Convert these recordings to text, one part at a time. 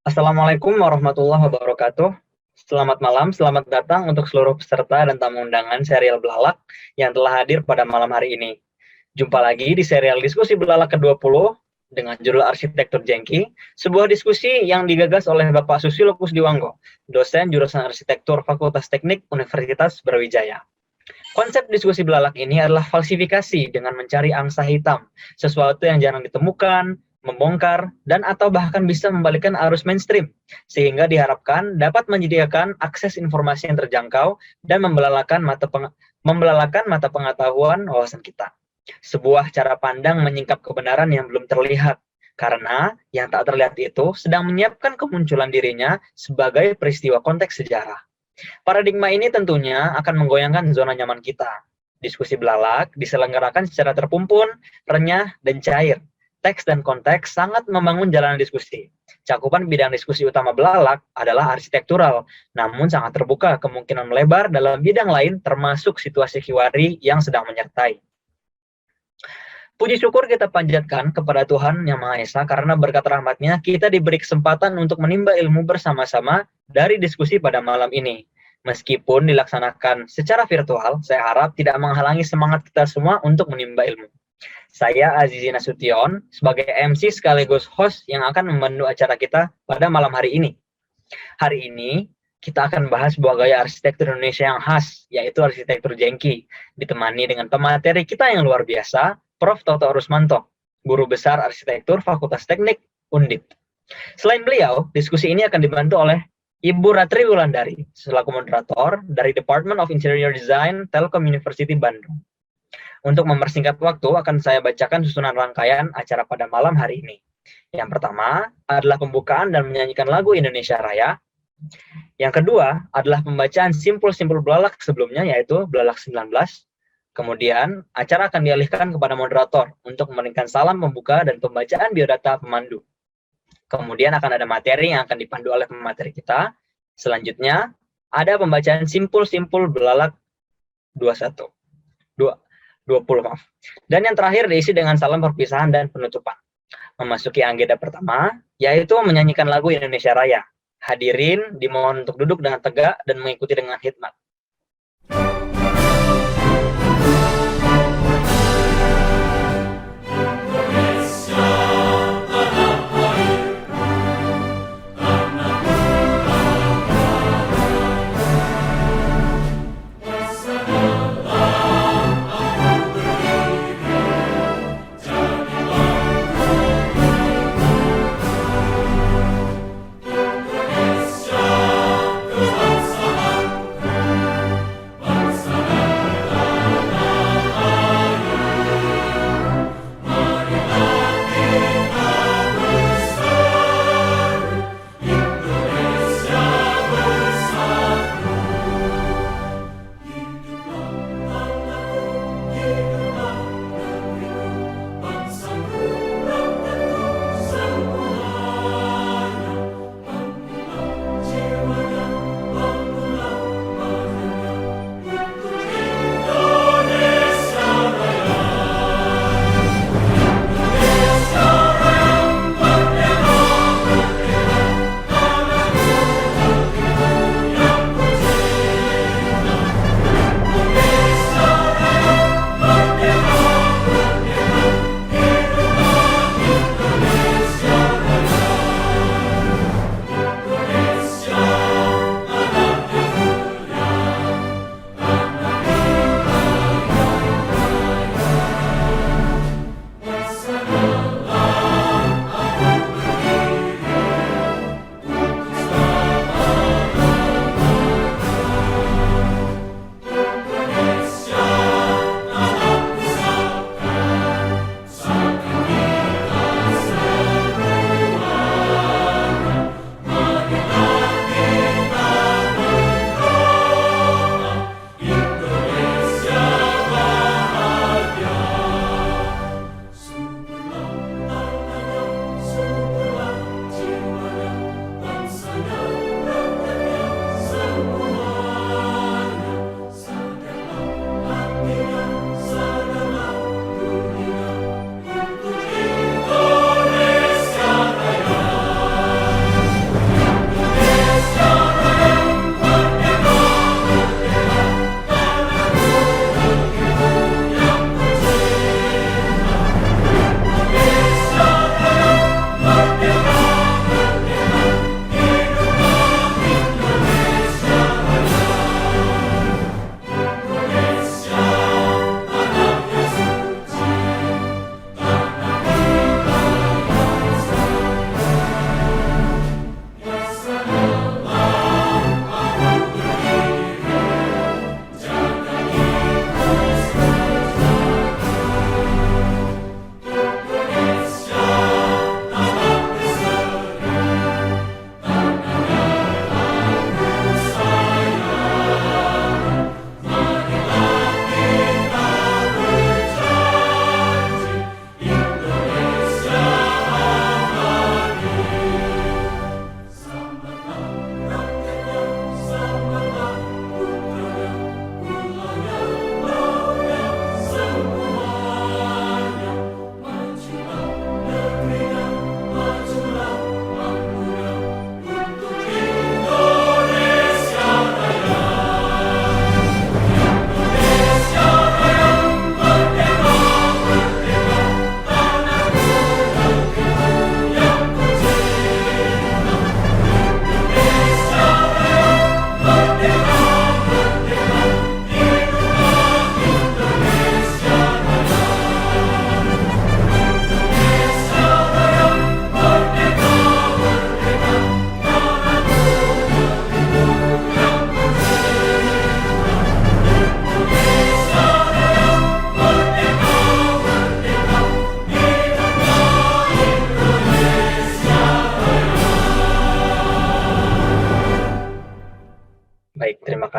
Assalamualaikum warahmatullahi wabarakatuh. Selamat malam, selamat datang untuk seluruh peserta dan tamu undangan serial Belalak yang telah hadir pada malam hari ini. Jumpa lagi di serial diskusi Belalak ke-20 dengan judul Arsitektur Jengki, sebuah diskusi yang digagas oleh Bapak Susilo Kusdiwango, dosen jurusan Arsitektur Fakultas Teknik Universitas Brawijaya. Konsep diskusi Belalak ini adalah falsifikasi dengan mencari angsa hitam, sesuatu yang jarang ditemukan, membongkar, dan atau bahkan bisa membalikkan arus mainstream, sehingga diharapkan dapat menyediakan akses informasi yang terjangkau dan membelalakan mata pengetahuan wawasan kita. Sebuah cara pandang menyingkap kebenaran yang belum terlihat, karena yang tak terlihat itu sedang menyiapkan kemunculan dirinya sebagai peristiwa konteks sejarah. Paradigma ini tentunya akan menggoyangkan zona nyaman kita. Diskusi Belalak diselenggarakan secara terpumpun, renyah, dan cair. Teks dan konteks sangat membangun jalan diskusi. Cakupan bidang diskusi utama Belalak adalah arsitektural, namun sangat terbuka kemungkinan melebar dalam bidang lain termasuk situasi hiwari yang sedang menyertai. Puji syukur kita panjatkan kepada Tuhan Yang Maha Esa karena berkat rahmat-Nya kita diberi kesempatan untuk menimba ilmu bersama-sama dari diskusi pada malam ini. Meskipun dilaksanakan secara virtual, saya harap tidak menghalangi semangat kita semua untuk menimba ilmu. Saya Azizi Nasution sebagai MC sekaligus host yang akan memandu acara kita pada malam hari ini. Hari ini kita akan bahas sebuah gaya arsitektur Indonesia yang khas, yaitu arsitektur jengki, ditemani dengan pemateri kita yang luar biasa, Prof. Toto Rusmanto, Guru Besar Arsitektur Fakultas Teknik Undip. Selain beliau, diskusi ini akan dibantu oleh Ibu Ratri Wulandari, selaku moderator dari Department of Interior Design Telkom University Bandung. Untuk mempersingkat waktu, akan saya bacakan susunan rangkaian acara pada malam hari ini. Yang pertama adalah pembukaan dan menyanyikan lagu Indonesia Raya. Yang kedua adalah pembacaan simpul-simpul Belalak sebelumnya, yaitu Belalak 19. Kemudian, acara akan dialihkan kepada moderator untuk memberikan salam pembuka dan pembacaan biodata pemandu. Kemudian akan ada materi yang akan dipandu oleh pemateri kita. Selanjutnya, ada pembacaan simpul-simpul Belalak 20. Dan yang terakhir diisi dengan salam perpisahan dan penutupan. Memasuki agenda pertama, yaitu menyanyikan lagu Indonesia Raya. Hadirin dimohon untuk duduk dengan tegak dan mengikuti dengan khidmat.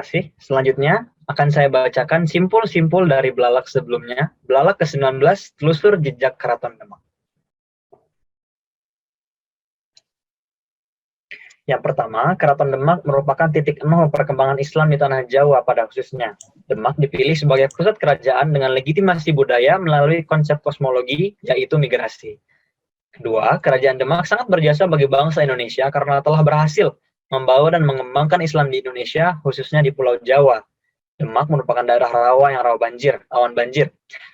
kasih. Selanjutnya akan saya bacakan simpul-simpul dari belalak sebelumnya. Belalak ke-19, telusur jejak Keraton Demak. Yang pertama, Keraton Demak merupakan titik nol perkembangan Islam di tanah Jawa pada khususnya. Demak dipilih sebagai pusat kerajaan dengan legitimasi budaya melalui konsep kosmologi, yaitu migrasi. Kedua, Kerajaan Demak sangat berjasa bagi bangsa Indonesia karena telah berhasil membawa dan mengembangkan Islam di Indonesia, khususnya di Pulau Jawa. Demak merupakan daerah rawa yang rawan banjir.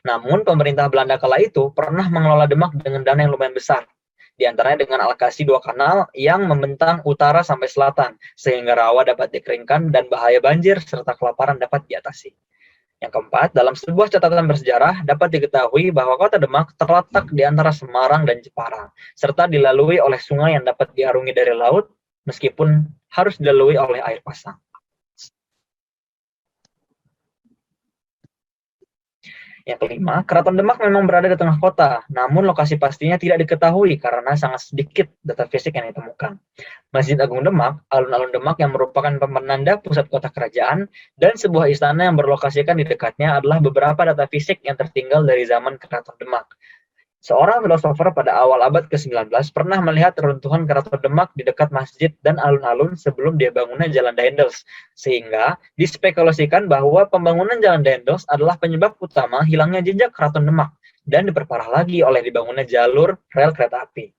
Namun, pemerintah Belanda kala itu pernah mengelola Demak dengan dana yang lumayan besar, di antaranya dengan alokasi 2 kanal yang membentang utara sampai selatan, sehingga rawa dapat dikeringkan dan bahaya banjir serta kelaparan dapat diatasi. Yang keempat, dalam sebuah catatan bersejarah dapat diketahui bahwa kota Demak terletak di antara Semarang dan Jepara, serta dilalui oleh sungai yang dapat diarungi dari laut, meskipun harus dilalui oleh air pasang. Yang kelima, Keraton Demak memang berada di tengah kota, namun lokasi pastinya tidak diketahui karena sangat sedikit data fisik yang ditemukan. Masjid Agung Demak, alun-alun Demak yang merupakan penanda pusat kota kerajaan, dan sebuah istana yang berlokasikan di dekatnya adalah beberapa data fisik yang tertinggal dari zaman Keraton Demak. Seorang filosofer pada awal abad ke-19 pernah melihat reruntuhan Keraton Demak di dekat masjid dan alun-alun sebelum dibangunnya Jalan Daendels, sehingga dispekulasikan bahwa pembangunan Jalan Daendels adalah penyebab utama hilangnya jejak Keraton Demak dan diperparah lagi oleh dibangunnya jalur rel kereta api.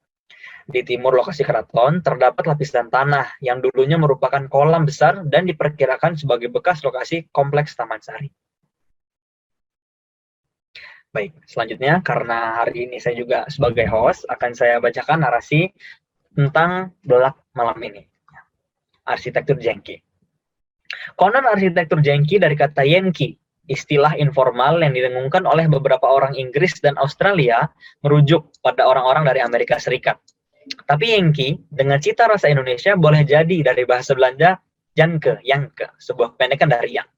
Di timur lokasi keraton terdapat lapisan tanah yang dulunya merupakan kolam besar dan diperkirakan sebagai bekas lokasi kompleks Taman Sari. Baik, selanjutnya karena hari ini saya juga sebagai host, akan saya bacakan narasi tentang Belalak malam ini. Arsitektur Jengki. Konon arsitektur Jengki dari kata Yenki, istilah informal yang didengungkan oleh beberapa orang Inggris dan Australia merujuk pada orang-orang dari Amerika Serikat. Tapi Yenki dengan cita rasa Indonesia boleh jadi dari bahasa Belanda Janke, sebuah kependekan dari yang.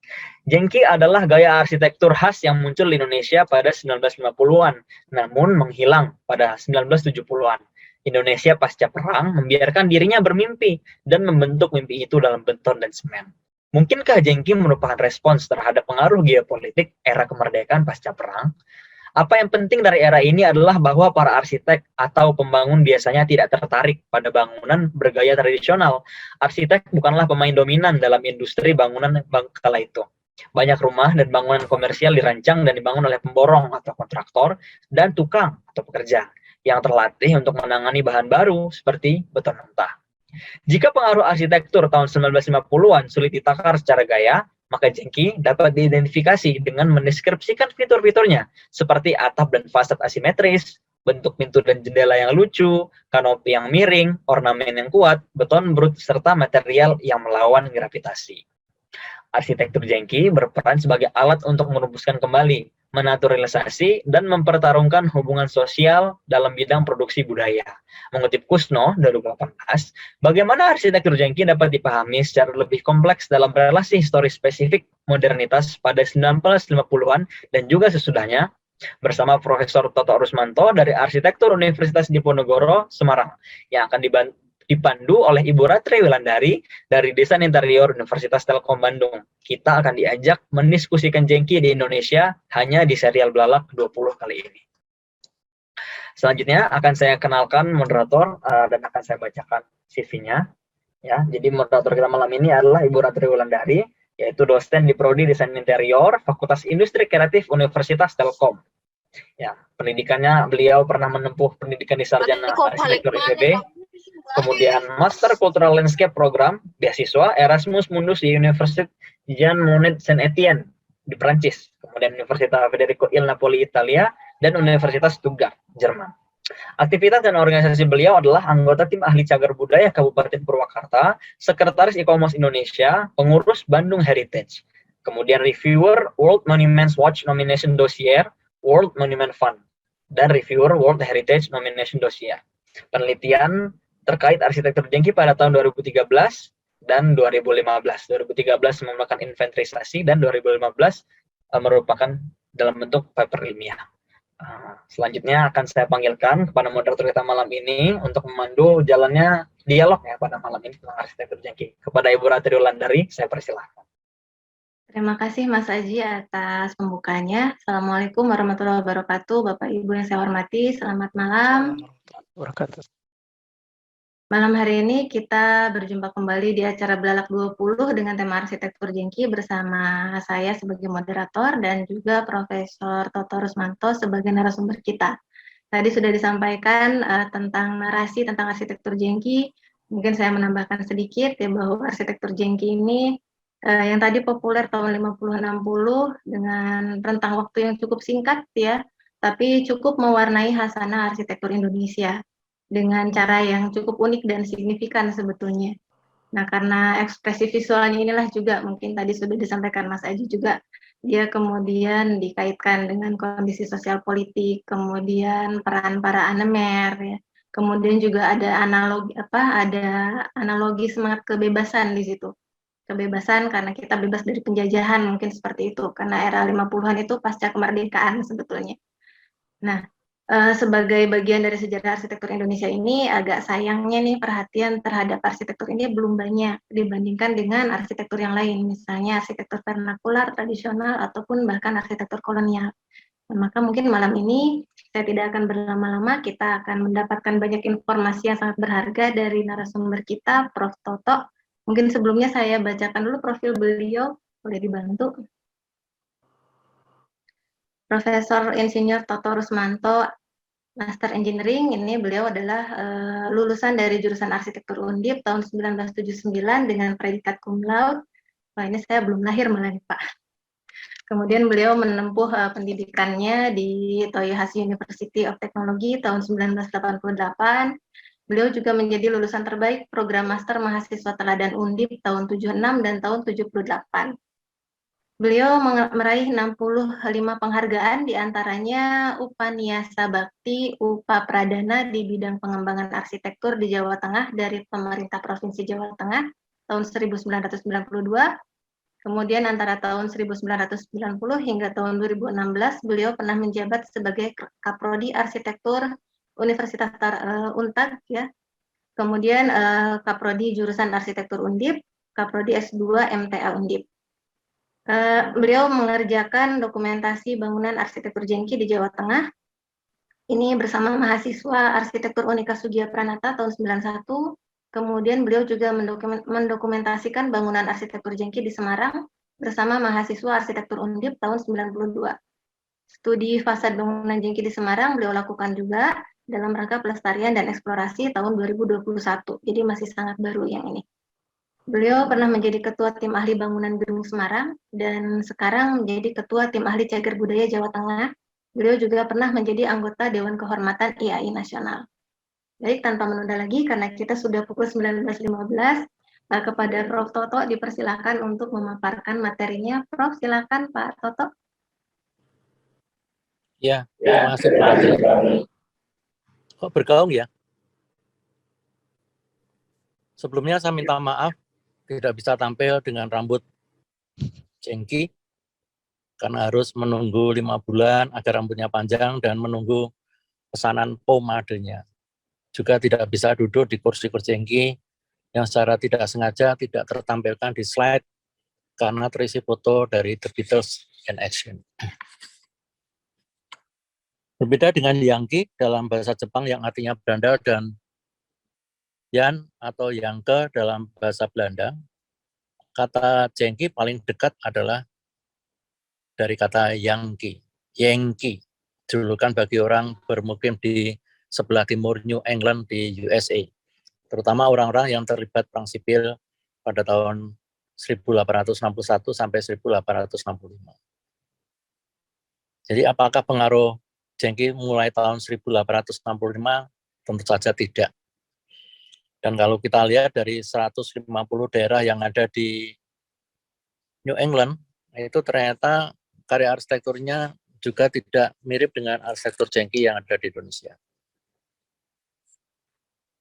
Jengki adalah gaya arsitektur khas yang muncul di Indonesia pada 1950-an, namun menghilang pada 1970-an. Indonesia pasca perang membiarkan dirinya bermimpi dan membentuk mimpi itu dalam beton dan semen. Mungkinkah Jengki merupakan respons terhadap pengaruh geopolitik era kemerdekaan pasca perang? Apa yang penting dari era ini adalah bahwa para arsitek atau pembangun biasanya tidak tertarik pada bangunan bergaya tradisional. Arsitek bukanlah pemain dominan dalam industri bangunan kala itu. Banyak rumah dan bangunan komersial dirancang dan dibangun oleh pemborong atau kontraktor dan tukang atau pekerja yang terlatih untuk menangani bahan baru seperti beton mentah. Jika pengaruh arsitektur tahun 1950-an sulit ditakar secara gaya, maka Jengki dapat diidentifikasi dengan mendeskripsikan fitur-fiturnya seperti atap dan fasad asimetris, bentuk pintu dan jendela yang lucu, kanopi yang miring, ornamen yang kuat, beton brut, serta material yang melawan gravitasi. Arsitektur Jengki berperan sebagai alat untuk merumuskan kembali, menaturalisasi, dan mempertarungkan hubungan sosial dalam bidang produksi budaya. Mengutip Kusno 2018, bagaimana arsitektur Jengki dapat dipahami secara lebih kompleks dalam relasi historis spesifik modernitas pada 1950-an dan juga sesudahnya, bersama Profesor Toto Rusmanto dari Arsitektur Universitas Diponegoro, Semarang, yang akan dipandu oleh Ibu Ratri Wulandari dari Desain Interior Universitas Telkom Bandung. Kita akan diajak mendiskusikan Jengki di Indonesia hanya di serial Belalak 20 kali ini. Selanjutnya akan saya kenalkan moderator dan akan saya bacakan CV-nya. Ya, jadi moderator kita malam ini adalah Ibu Ratri Wulandari, yaitu dosen di Prodi Desain Interior Fakultas Industri Kreatif Universitas Telkom. Ya, pendidikannya beliau pernah menempuh pendidikan di Sarjana Arsitektur ITB, kemudian Master Cultural Landscape Program, beasiswa Erasmus Mundus di Universitas Jean Monnet Saint-Étienne di Prancis, kemudian Universitas Federico il Napoli Italia, dan Universitas Stuttgart, Jerman. Aktivitas dan organisasi beliau adalah anggota tim ahli cagar budaya Kabupaten Purwakarta, Sekretaris E-Commerce Indonesia, pengurus Bandung Heritage, kemudian reviewer World Monuments Watch Nomination Dossier, World Monument Fund, dan reviewer World Heritage Nomination Dossier. Penelitian terkait arsitektur Jengki pada tahun 2013 dan 2015. 2013 menggunakan inventarisasi dan 2015 merupakan dalam bentuk paper ilmiah. Selanjutnya akan saya panggilkan kepada moderator kita malam ini untuk memandu jalannya dialog ya pada malam ini tentang arsitektur Jengki. Kepada Ibu Ratri Wulandari, saya persilahkan. Terima kasih Mas Aji atas pembukanya. Assalamualaikum warahmatullahi wabarakatuh. Bapak Ibu yang saya hormati, selamat malam. Malam hari ini kita berjumpa kembali di acara Belalak 20 dengan tema arsitektur jengki bersama saya sebagai moderator dan juga Profesor Toto Rusmanto sebagai narasumber kita. Tadi sudah disampaikan tentang narasi tentang arsitektur jengki. Mungkin saya menambahkan sedikit ya bahwa arsitektur jengki ini yang tadi populer tahun 50-60 dengan rentang waktu yang cukup singkat ya, tapi cukup mewarnai hasanah arsitektur Indonesia dengan cara yang cukup unik dan signifikan sebetulnya. Nah, karena ekspresi visualnya inilah juga mungkin tadi sudah disampaikan Mas Aji juga, dia kemudian dikaitkan dengan kondisi sosial politik, kemudian peran para anemer, ya. Kemudian juga ada analogi semangat kebebasan di situ. Kebebasan karena kita bebas dari penjajahan, mungkin seperti itu. Karena era 50-an itu pasca kemerdekaan sebetulnya. Nah, sebagai bagian dari sejarah arsitektur Indonesia ini, agak sayangnya nih perhatian terhadap arsitektur ini belum banyak dibandingkan dengan arsitektur yang lain, misalnya arsitektur vernakular, tradisional, ataupun bahkan arsitektur kolonial. Nah, maka mungkin malam ini saya tidak akan berlama-lama, kita akan mendapatkan banyak informasi yang sangat berharga dari narasumber kita, Prof. Toto. Mungkin sebelumnya saya bacakan dulu profil beliau, boleh dibantu. Profesor Insinyur Toto Rusmanto, Master Engineering, ini beliau adalah lulusan dari jurusan Arsitektur Undip tahun 1979 dengan predikat cum laude. Wah, ini saya belum lahir malah nih, Pak. Kemudian beliau menempuh pendidikannya di Toyohashi University of Technology tahun 1988. Beliau juga menjadi lulusan terbaik program master mahasiswa teladan Undip tahun 76 dan tahun 78. Beliau meraih 65 penghargaan, diantaranya Upaniasa Bakti, Upa Pradana di bidang pengembangan arsitektur di Jawa Tengah dari pemerintah Provinsi Jawa Tengah tahun 1992. Kemudian antara tahun 1990 hingga tahun 2016, beliau pernah menjabat sebagai Kaprodi Arsitektur Universitas Untag, ya. Kemudian Kaprodi jurusan Arsitektur Undip, Kaprodi S2 MTA Undip. Beliau mengerjakan dokumentasi bangunan arsitektur jengki di Jawa Tengah. Ini bersama mahasiswa arsitektur Unika Sugia Pranata tahun 91. Kemudian beliau juga mendokumentasikan bangunan arsitektur jengki di Semarang bersama mahasiswa arsitektur Undip tahun 92. Studi fasad bangunan jengki di Semarang beliau lakukan juga dalam rangka pelestarian dan eksplorasi tahun 2021. Jadi masih sangat baru yang ini. Beliau pernah menjadi Ketua Tim Ahli Bangunan Gedung Semarang dan sekarang menjadi Ketua Tim Ahli Cagar Budaya Jawa Tengah. Beliau juga pernah menjadi anggota Dewan Kehormatan IAI Nasional. Baik, tanpa menunda lagi karena kita sudah pukul 19.15, kepada Prof. Toto dipersilakan untuk memaparkan materinya. Prof, silakan Pak Toto. Ya, terima kasih Bu Ratri. Kok bergaung ya? Sebelumnya saya minta maaf tidak bisa tampil dengan rambut jengki karena harus menunggu 5 bulan agar rambutnya panjang dan menunggu pesanan pomadenya. Juga tidak bisa duduk di kursi-kursi jengki yang secara tidak sengaja tidak tertampilkan di slide karena terisi foto dari The Beatles in Action. Berbeda dengan Yangki dalam bahasa Jepang yang artinya berandal dan Yan atau Yangke dalam bahasa Belanda, kata jengki paling dekat adalah dari kata Yankee, Yankee, julukan bagi orang bermukim di sebelah timur New England di USA, terutama orang-orang yang terlibat perang sipil pada tahun 1861 sampai 1865. Jadi apakah pengaruh jengki mulai tahun 1865? Tentu saja tidak. Dan kalau kita lihat dari 150 daerah yang ada di New England, itu ternyata karya arsitekturnya juga tidak mirip dengan arsitektur jengki yang ada di Indonesia.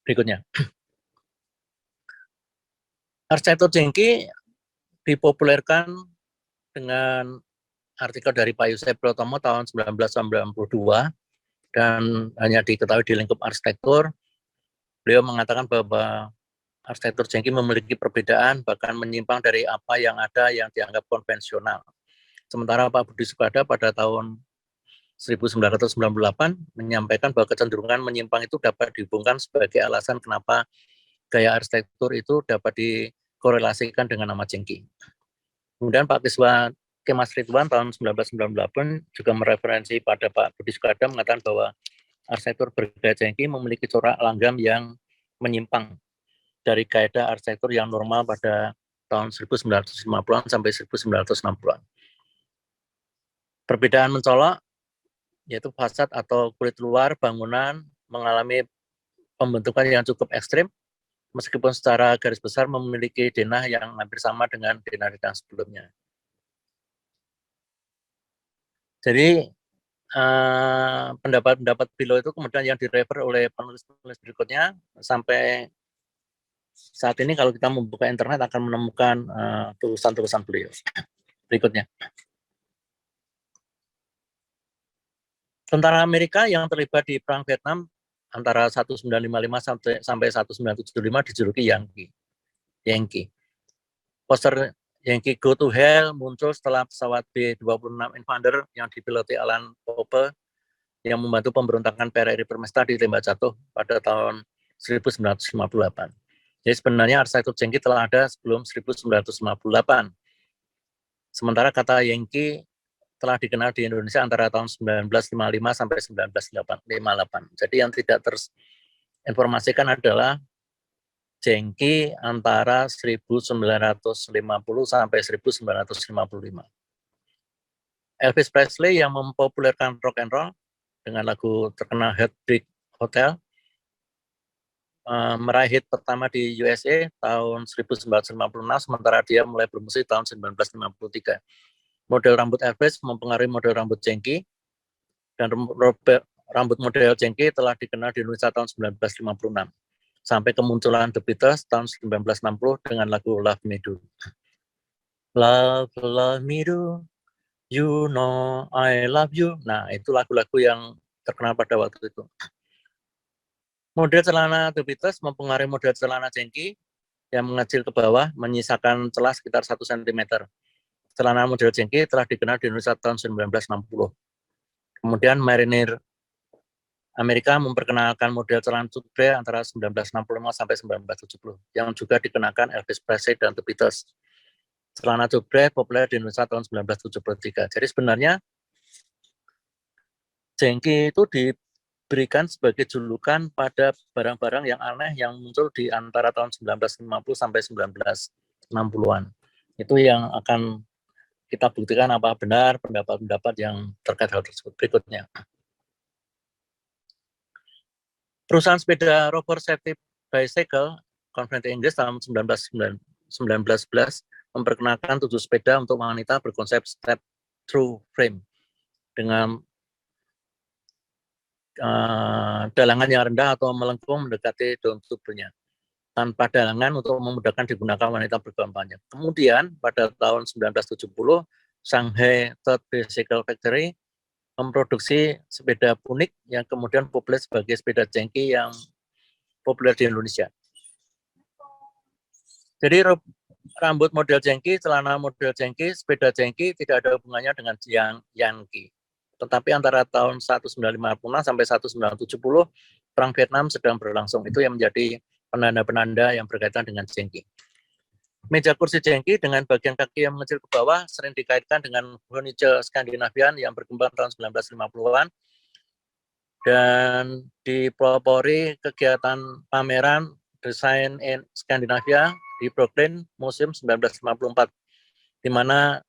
Berikutnya. Arsitektur jengki dipopulerkan dengan artikel dari Pak Yusef Protomo tahun 1992 dan hanya diketahui di lingkup arsitektur. Beliau mengatakan bahwa arsitektur jengki memiliki perbedaan, bahkan menyimpang dari apa yang ada yang dianggap konvensional. Sementara Pak Budi Sukada pada tahun 1998 menyampaikan bahwa kecenderungan menyimpang itu dapat dihubungkan sebagai alasan kenapa gaya arsitektur itu dapat dikorelasikan dengan nama jengki. Kemudian Pak Kiswa Kemas Ridwan tahun 1998 juga mereferensi pada Pak Budi Sukada mengatakan bahwa arsitektur bergaya jengki memiliki corak langgam yang menyimpang dari kaidah arsitektur yang normal pada tahun 1950-an sampai 1960-an. Perbedaan mencolok, yaitu fasad atau kulit luar bangunan mengalami pembentukan yang cukup ekstrim, meskipun secara garis besar memiliki denah yang hampir sama dengan denah-denah sebelumnya. Jadi, pendapat-pendapat below itu kemudian yang direfer oleh penulis-penulis berikutnya. Sampai saat ini kalau kita membuka internet akan menemukan tulisan-tulisan beliau berikutnya. Tentara Amerika yang terlibat di Perang Vietnam antara 1955 sampai 1975 dijuluki Yankee. Poster Yankee Go to Hell muncul setelah pesawat B-26 Invader yang dipiloti Alan Pope yang membantu pemberontakan PRRI Permesta ditembak jatuh pada tahun 1958. Jadi sebenarnya arsitektur jengki telah ada sebelum 1958. Sementara kata Yankee telah dikenal di Indonesia antara tahun 1955 sampai 1958. Jadi yang tidak terinformasikan adalah jengki antara 1950 sampai 1955. Elvis Presley yang mempopulerkan rock and roll dengan lagu terkenal Heartbreak Hotel meraih hit pertama di USA tahun 1956, sementara dia mulai bermusik tahun 1953. Model rambut Elvis mempengaruhi model rambut jengki, dan rambut model jengki telah dikenal di Indonesia tahun 1956, sampai kemunculan The Beatles tahun 1960 dengan lagu Love Me Do. Love, love me do, you know I love you. Nah, itu lagu-lagu yang terkenal pada waktu itu. Model celana The Beatles mempengaruhi model celana jengki yang mengecil ke bawah, menyisakan celah sekitar 1 cm. Celana model jengki telah dikenal di Indonesia tahun 1960. Kemudian Mariner Amerika memperkenalkan model celana cubre antara 1965 sampai 1970, yang juga dikenakan Elvis Presley dan The Beatles. Celana cubre populer di Indonesia tahun 1973. Jadi sebenarnya jengki itu diberikan sebagai julukan pada barang-barang yang aneh yang muncul di antara tahun 1950 sampai 1960-an. Itu yang akan kita buktikan apa benar pendapat-pendapat yang terkait hal tersebut berikutnya. Perusahaan sepeda Rover Safety Bicycle, konvensi Inggris tahun 1911 memperkenalkan 7 sepeda untuk wanita berkonsep step-through frame dengan dalangan yang rendah atau melengkung mendekati daun tubuhnya, tanpa dalangan untuk memudahkan digunakan wanita bergaun panjang. Kemudian pada tahun 1970, Shanghai Third Bicycle Factory memproduksi sepeda punik yang kemudian populer sebagai sepeda jengki yang populer di Indonesia. Jadi rambut model jengki, celana model jengki, sepeda jengki tidak ada hubungannya dengan Yankee. Tetapi antara tahun 1956 sampai 1970, Perang Vietnam sedang berlangsung. Itu yang menjadi penanda-penanda yang berkaitan dengan jengki. Meja kursi jengki dengan bagian kaki yang mengecil ke bawah sering dikaitkan dengan furniture Skandinavian yang berkembang tahun 1950-an dan dipelopori kegiatan pameran desain in Skandinavia di Brooklyn Museum 1954, di mana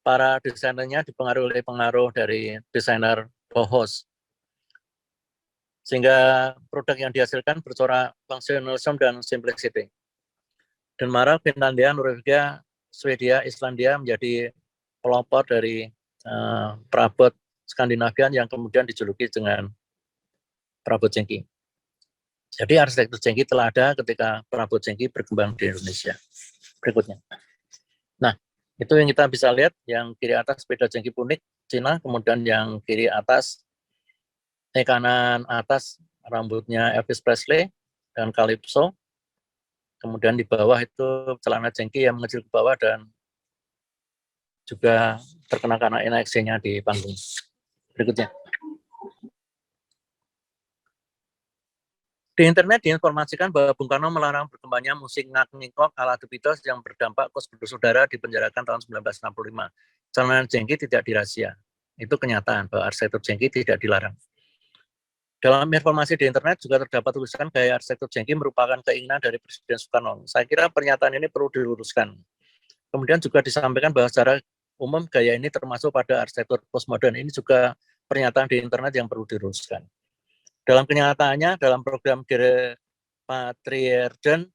para desainernya dipengaruhi oleh pengaruh dari desainer Bauhaus, sehingga produk yang dihasilkan bercorak functionalism dan simplicity. Denmark, Finlandia, Norwegia, Swedia, Islandia menjadi pelopor dari perabot Skandinavian yang kemudian dijuluki dengan perabot jengki. Jadi arsitektur jengki telah ada ketika perabot jengki berkembang di Indonesia. Berikutnya. Nah, itu yang kita bisa lihat, yang kiri atas sepeda jengki punik Cina, kemudian yang kiri atas, kanan atas rambutnya Elvis Presley dan Calypso. Kemudian di bawah itu celana jengki yang mengecil ke bawah dan juga terkena karena NXC-nya di panggung. Berikutnya. Di internet diinformasikan bahwa Bung Karno melarang berkembangnya musik ngak-ngikok ala The Beatles yang berdampak kos bersaudara dipenjarakan tahun 1965. Celana jengki tidak dirahasia. Itu kenyataan bahwa arsitektur jengki tidak dilarang. Dalam informasi di internet juga terdapat tulisan gaya arsitektur jengki merupakan keinginan dari Presiden Soekarno. Saya kira pernyataan ini perlu diluruskan. Kemudian juga disampaikan bahwa secara umum gaya ini termasuk pada arsitektur postmodern. Ini juga pernyataan di internet yang perlu diluruskan. Dalam kenyataannya, dalam program Gerepatriërden,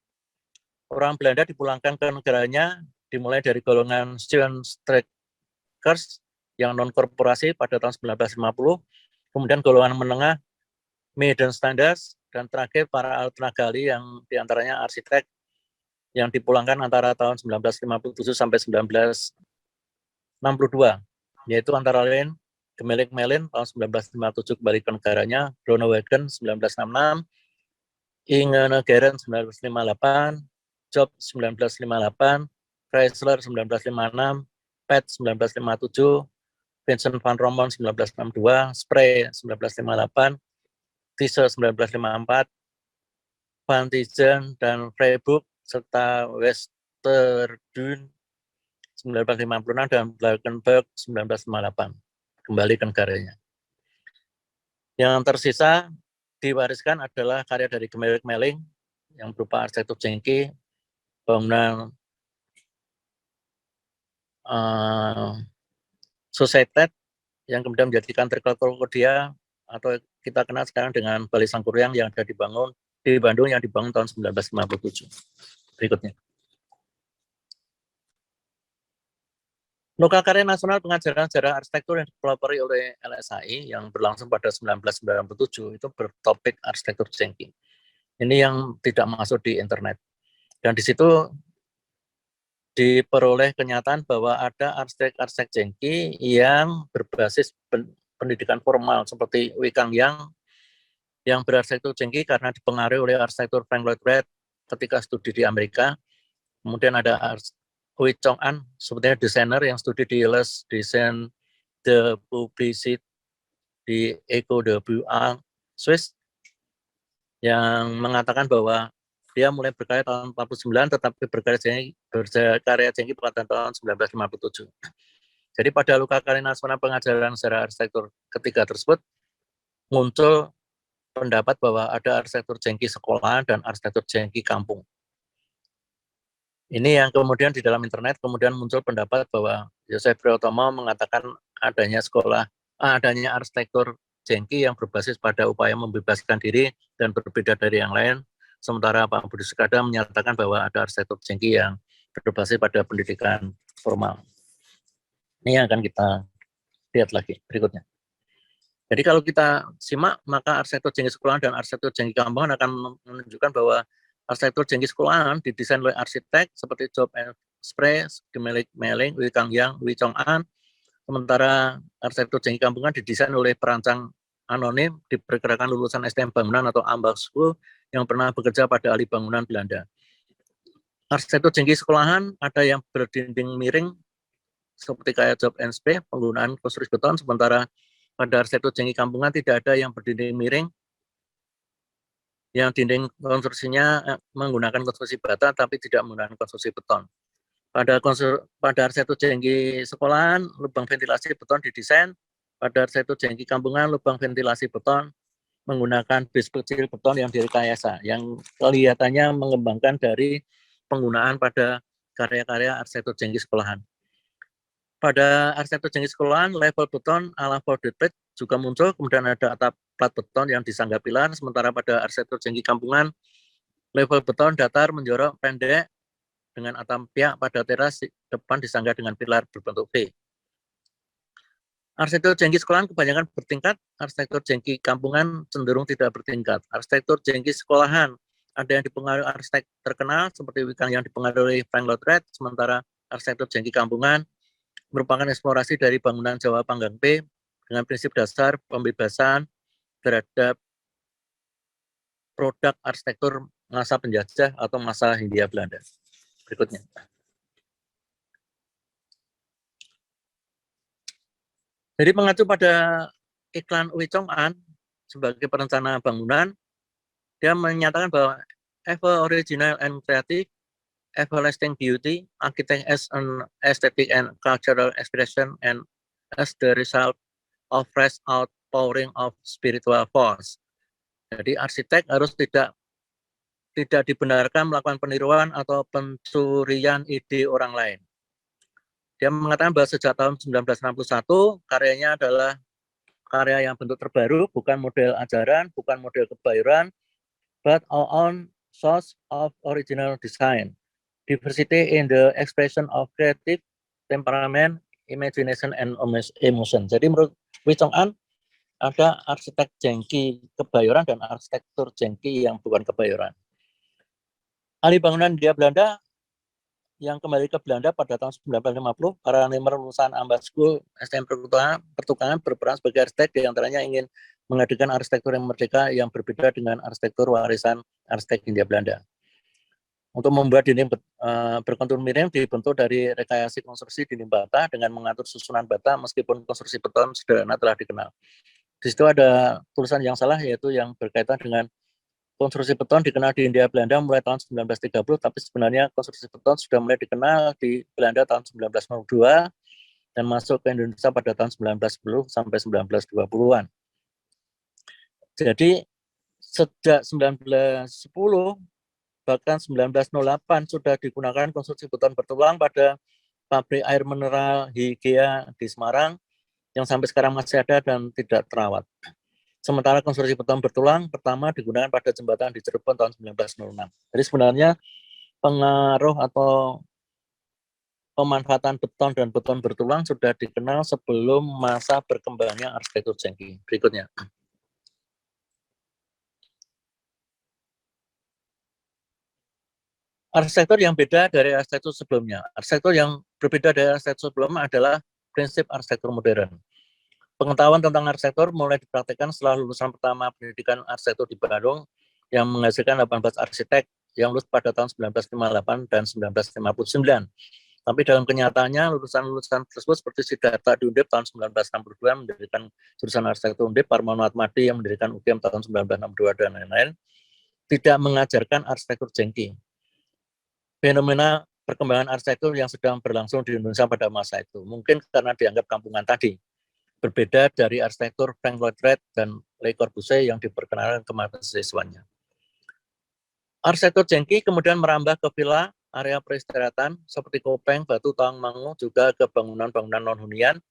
orang Belanda dipulangkan ke negaranya dimulai dari golongan Steenstrijkers yang non-korporasi pada tahun 1950, kemudian golongan menengah Middenstanders, dan terakhir para tenaga ahli yang diantaranya arsitek yang dipulangkan antara tahun 1957 sampai 1962, yaitu antara lain Gemelik Melin tahun 1957 kembali ke negaranya, Groenewegen 1966, Inge Negeren 1958, Job 1958, Chrysler 1956, Pet 1957, Vincent van Rommel 1962, Spray 1958, Thysse 1954, Van Tijen dan Freiburg serta Westerdune 1956 dan Blankenberg 1958 kembali ke negaranya. Yang tersisa diwariskan adalah karya dari Gemelik Meling yang berupa arsitektur jengki, bangunan Societet yang kemudian menjadikan Triclodia atau kita kenal sekarang dengan Balai Sangkuriang yang ada di Bandung yang dibangun tahun 1957. Berikutnya. Lokakarya Nasional Pengajaran Sejarah Arsitektur yang dipelopori oleh LSI yang berlangsung pada 1997 itu bertopik arsitektur jengki. Ini yang tidak masuk di internet. Dan di situ diperoleh kenyataan bahwa ada arsitek-arsitek jengki yang berbasis pendidikan formal seperti Wei Kang Yang yang berarsitektur jengki karena dipengaruhi oleh arsitektur Frank Lloyd Wright ketika studi di Amerika. Kemudian ada Hui Chong An, sebetulnya desainer yang studi di Les Design de Publicité di École de Beaux-Arts Swiss, yang mengatakan bahwa dia mulai berkarya tahun 49, tetapi berkarya jengki pada tahun 1957. Jadi pada Lokakarya Nasional Pengajaran Sejarah Arsitektur ketiga tersebut, muncul pendapat bahwa ada arsitektur jengki sekolah dan arsitektur jengki kampung. Ini yang kemudian di dalam internet kemudian muncul pendapat bahwa Yosef Priyotomo mengatakan adanya arsitektur jengki yang berbasis pada upaya membebaskan diri dan berbeda dari yang lain, sementara Pak Budi Sekada menyatakan bahwa ada arsitektur jengki yang berbasis pada pendidikan formal. Ini yang akan kita lihat lagi berikutnya. Jadi kalau kita simak, maka arsitektur jengki sekolahan dan arsitektur jengki kampungan akan menunjukkan bahwa arsitektur jengki sekolahan didesain oleh arsitek seperti Job Spray, Gemelik Meling, Wei Kang Yang, Hui Chong An. Sementara arsitektur jengki kampungan didesain oleh perancang anonim diperkirakan lulusan STM Bangunan atau Ambach School yang pernah bekerja pada ahli bangunan Belanda. Arsitektur jengki sekolahan ada yang berdinding miring seperti kayak Job Spray, penggunaan konstruksi beton, sementara pada arsitektur jengki kampungan tidak ada yang berdinding miring, yang dinding konstruksinya menggunakan konstruksi bata tapi tidak menggunakan konstruksi beton. Pada arsitektur jengki sekolahan, lubang ventilasi beton didesain. Pada arsitektur jengki kampungan, lubang ventilasi beton menggunakan base kecil beton yang direkayasa, yang kelihatannya mengembangkan dari penggunaan pada karya-karya arsitektur jengki sekolahan. Pada arsitektur jengki sekolahan, level beton ala folded plate juga muncul, kemudian ada atap plat beton yang disangga pilar, sementara pada arsitektur jengki kampungan, level beton datar menjorok pendek dengan atap piak pada teras depan disangga dengan pilar berbentuk V. Arsitektur jengki sekolahan kebanyakan bertingkat, arsitektur jengki kampungan cenderung tidak bertingkat. Arsitektur jengki sekolahan ada yang dipengaruhi arsitek terkenal seperti Wei Kang yang dipengaruhi Frank Lloyd Wright, sementara arsitektur jengki kampungan merupakan eksplorasi dari bangunan Jawa Panggang P dengan prinsip dasar pembebasan terhadap produk arsitektur masa penjajah atau masa Hindia Belanda. Berikutnya. Jadi mengacu pada iklan Uwe Chong-an sebagai perencana bangunan, dia menyatakan bahwa ever original and creative, everlasting beauty, architect as an aesthetic and cultural expression, and as the result of fresh outpouring of spiritual force. Jadi arsitek harus tidak dibenarkan melakukan peniruan atau pencurian ide orang lain. Dia mengatakan bahwa sejak tahun 1961 karyanya adalah karya yang bentuk terbaru, bukan model ajaran, bukan model kebayoran, but our own source of original design. Diversity in the expression of creative temperament, imagination, and emotion. Jadi menurut Wee Chong-an, ada arsitek jengki kebayoran dan arsitektur jengki yang bukan kebayoran. Ahli bangunan Hindia Belanda yang kembali ke Belanda pada tahun 1950, para animer lulusan Ambat School STM Pertukangan berperan sebagai arsitek, di antaranya ingin menghadirkan arsitektur yang merdeka yang berbeda dengan arsitektur warisan arsitek Hindia Belanda. Untuk membuat dinding berkontur miring dibentuk dari rekayasa konstruksi dinding bata dengan mengatur susunan bata meskipun konstruksi beton sederhana telah dikenal. Di situ ada tulisan yang salah, yaitu yang berkaitan dengan konstruksi beton dikenal di Hindia Belanda mulai tahun 1930, tapi sebenarnya konstruksi beton sudah mulai dikenal di Belanda tahun 1902 dan masuk ke Indonesia pada tahun 1910 sampai 1920-an. Jadi sejak 1910 bahkan 1908 sudah digunakan konstruksi beton bertulang pada pabrik air mineral Hygea di Semarang yang sampai sekarang masih ada dan tidak terawat. Sementara konstruksi beton bertulang pertama digunakan pada jembatan di Cirebon tahun 1906. Jadi sebenarnya pengaruh atau pemanfaatan beton dan beton bertulang sudah dikenal sebelum masa berkembangnya arsitektur jengki. Berikutnya. Arsitektur yang beda dari arsitektur sebelumnya. Arsitektur yang berbeda dari arsitektur sebelumnya adalah prinsip arsitektur modern. Pengetahuan tentang arsitektur mulai dipraktikkan setelah lulusan pertama pendidikan arsitektur di Bandung yang menghasilkan 18 arsitek yang lulus pada tahun 1958 dan 1959. Tapi dalam kenyataannya lulusan-lulusan tersebut seperti Siddhartha di Undip tahun 1962 mendirikan jurusan arsitektur Undip, Parmono Atmadi yang mendirikan UGM tahun 1962 dan lain-lain, tidak mengajarkan arsitektur jengki. Fenomena perkembangan arsitektur yang sedang berlangsung di Indonesia pada masa itu, mungkin karena dianggap kampungan tadi, berbeda dari arsitektur Frank Lloyd Wright dan Le Corbusier yang diperkenalkan ke mahasiswanya. Arsitektur jengki kemudian merambah ke villa, area peristirahatan seperti Kopeng, Batu, Tawangmangu, juga ke bangunan-bangunan non-hunian,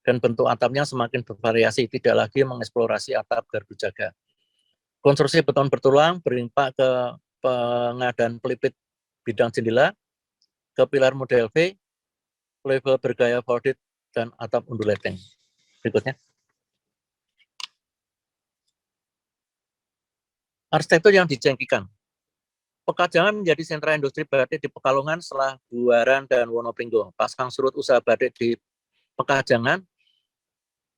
dan bentuk atapnya semakin bervariasi, tidak lagi mengeksplorasi atap gardu jaga. Konstruksi beton bertulang berimpak ke pengadaan pelipit bidang jendela, ke pilar model V, label bergaya folded, dan atap undulating. Berikutnya. Arsitektur yang dijengkikan. Pekajangan menjadi sentra industri batik di Pekalongan setelah Buaran dan Wonopringgo. Pasang surut usaha batik di Pekajangan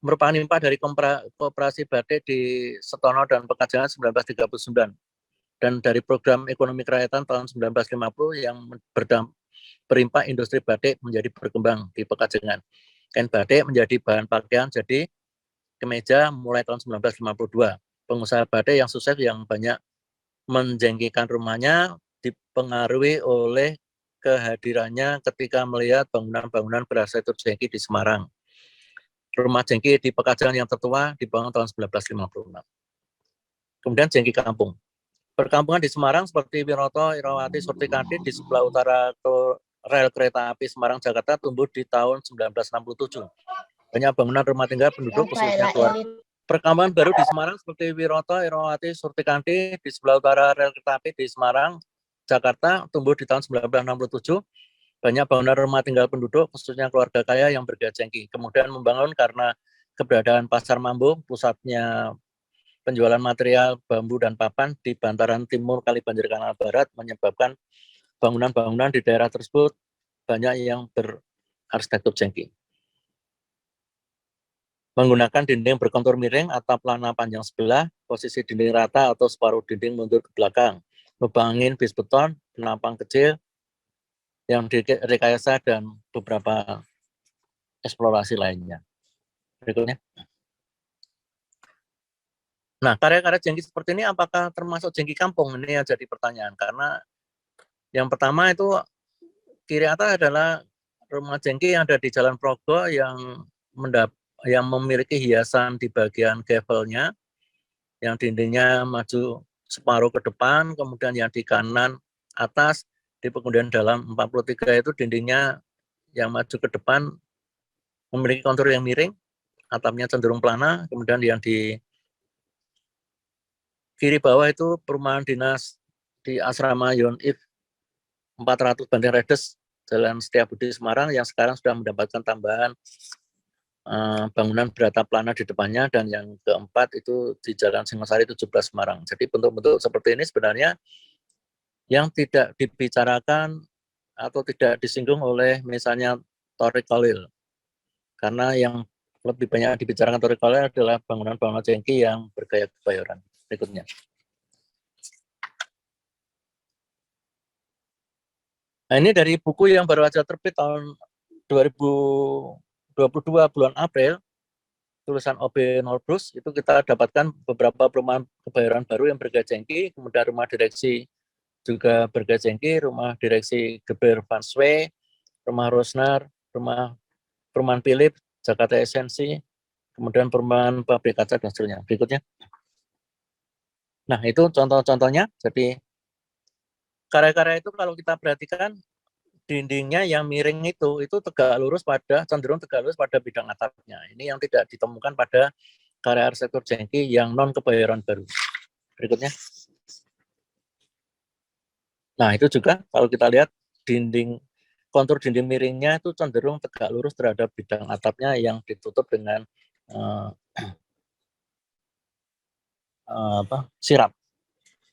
merupakan limpah dari koperasi batik di Setono dan Pekajangan 1939 dan dari program ekonomi kerakyatan tahun 1950 yang berimpak industri batik menjadi berkembang di Pekajangan. Kain batik menjadi bahan pakaian jadi kemeja mulai tahun 1952. Pengusaha batik yang sukses yang banyak menjengkikan rumahnya dipengaruhi oleh kehadirannya ketika melihat bangunan-bangunan berarsitektur jengki di Semarang. Rumah jengki di Pekajangan yang tertua dibangun tahun 1956. Kemudian jengki kampung. Perkampungan di Semarang seperti Wiroto, Irawati, Surtikadi di sebelah utara rel kereta api Semarang-Jakarta tumbuh di tahun 1967. Banyak bangunan rumah tinggal penduduk khususnya keluarga. Perkampungan baru di Semarang seperti Wiroto, Irawati, Surtikadi di sebelah utara rel kereta api di Semarang, Jakarta tumbuh di tahun 1967. Banyak bangunan rumah tinggal penduduk khususnya keluarga kaya yang bergaya jengki. Kemudian membangun karena keberadaan Pasar Mambo, pusatnya penjualan material bambu dan papan di bantaran timur Kali Banjir Kanal Barat menyebabkan bangunan-bangunan di daerah tersebut banyak yang berarsitektur jengki. Menggunakan dinding berkontur miring, atap lana panjang sebelah, posisi dinding rata atau separuh dinding mundur ke belakang, lubang angin, bis beton, penampang kecil yang direkayasa, dan beberapa eksplorasi lainnya. Berikutnya. Nah, karya-karya jengki seperti ini apakah termasuk jengki kampung? Ini yang jadi pertanyaan. Karena yang pertama itu kiri atas adalah rumah jengki yang ada di Jalan Progo yang memiliki hiasan di bagian gavelnya, yang dindingnya maju separuh ke depan, kemudian yang di kanan atas di kemudian dalam 43 itu dindingnya yang maju ke depan memiliki kontur yang miring, atapnya cenderung plana, kemudian yang di kiri bawah itu perumahan dinas di Asrama Yonif 400 Bandeng Redes, Jalan Setiabudi Semarang, yang sekarang sudah mendapatkan tambahan bangunan beratap plana di depannya, dan yang keempat itu di Jalan Singosari 17 Semarang. Jadi bentuk-bentuk seperti ini sebenarnya yang tidak dibicarakan atau tidak disinggung oleh misalnya Torik Khalil. Karena yang lebih banyak dibicarakan Torik Khalil adalah bangunan-bangunan jengki yang bergaya kebayoran. Berikutnya. Nah, ini dari buku yang baru saja terbit tahun 2022 bulan April, tulisan OB Norbrus, itu kita dapatkan beberapa perumahan kebayoran baru yang bergaya jengki, kemudian rumah direksi juga bergaya jengki, rumah direksi Geber Van Sway, rumah Rosnar, perumahan Philip, Jakarta Esensi, kemudian perumahan pabrik kaca, dan seterusnya. Berikutnya. Nah, itu contoh-contohnya. Jadi karya-karya itu kalau kita perhatikan, dindingnya yang miring itu cenderung tegak lurus pada bidang atapnya. Ini yang tidak ditemukan pada karya arsitektur jengki yang non kebayoran baru. Berikutnya. Nah, itu juga kalau kita lihat kontur dinding miringnya itu cenderung tegak lurus terhadap bidang atapnya yang ditutup dengan sirap.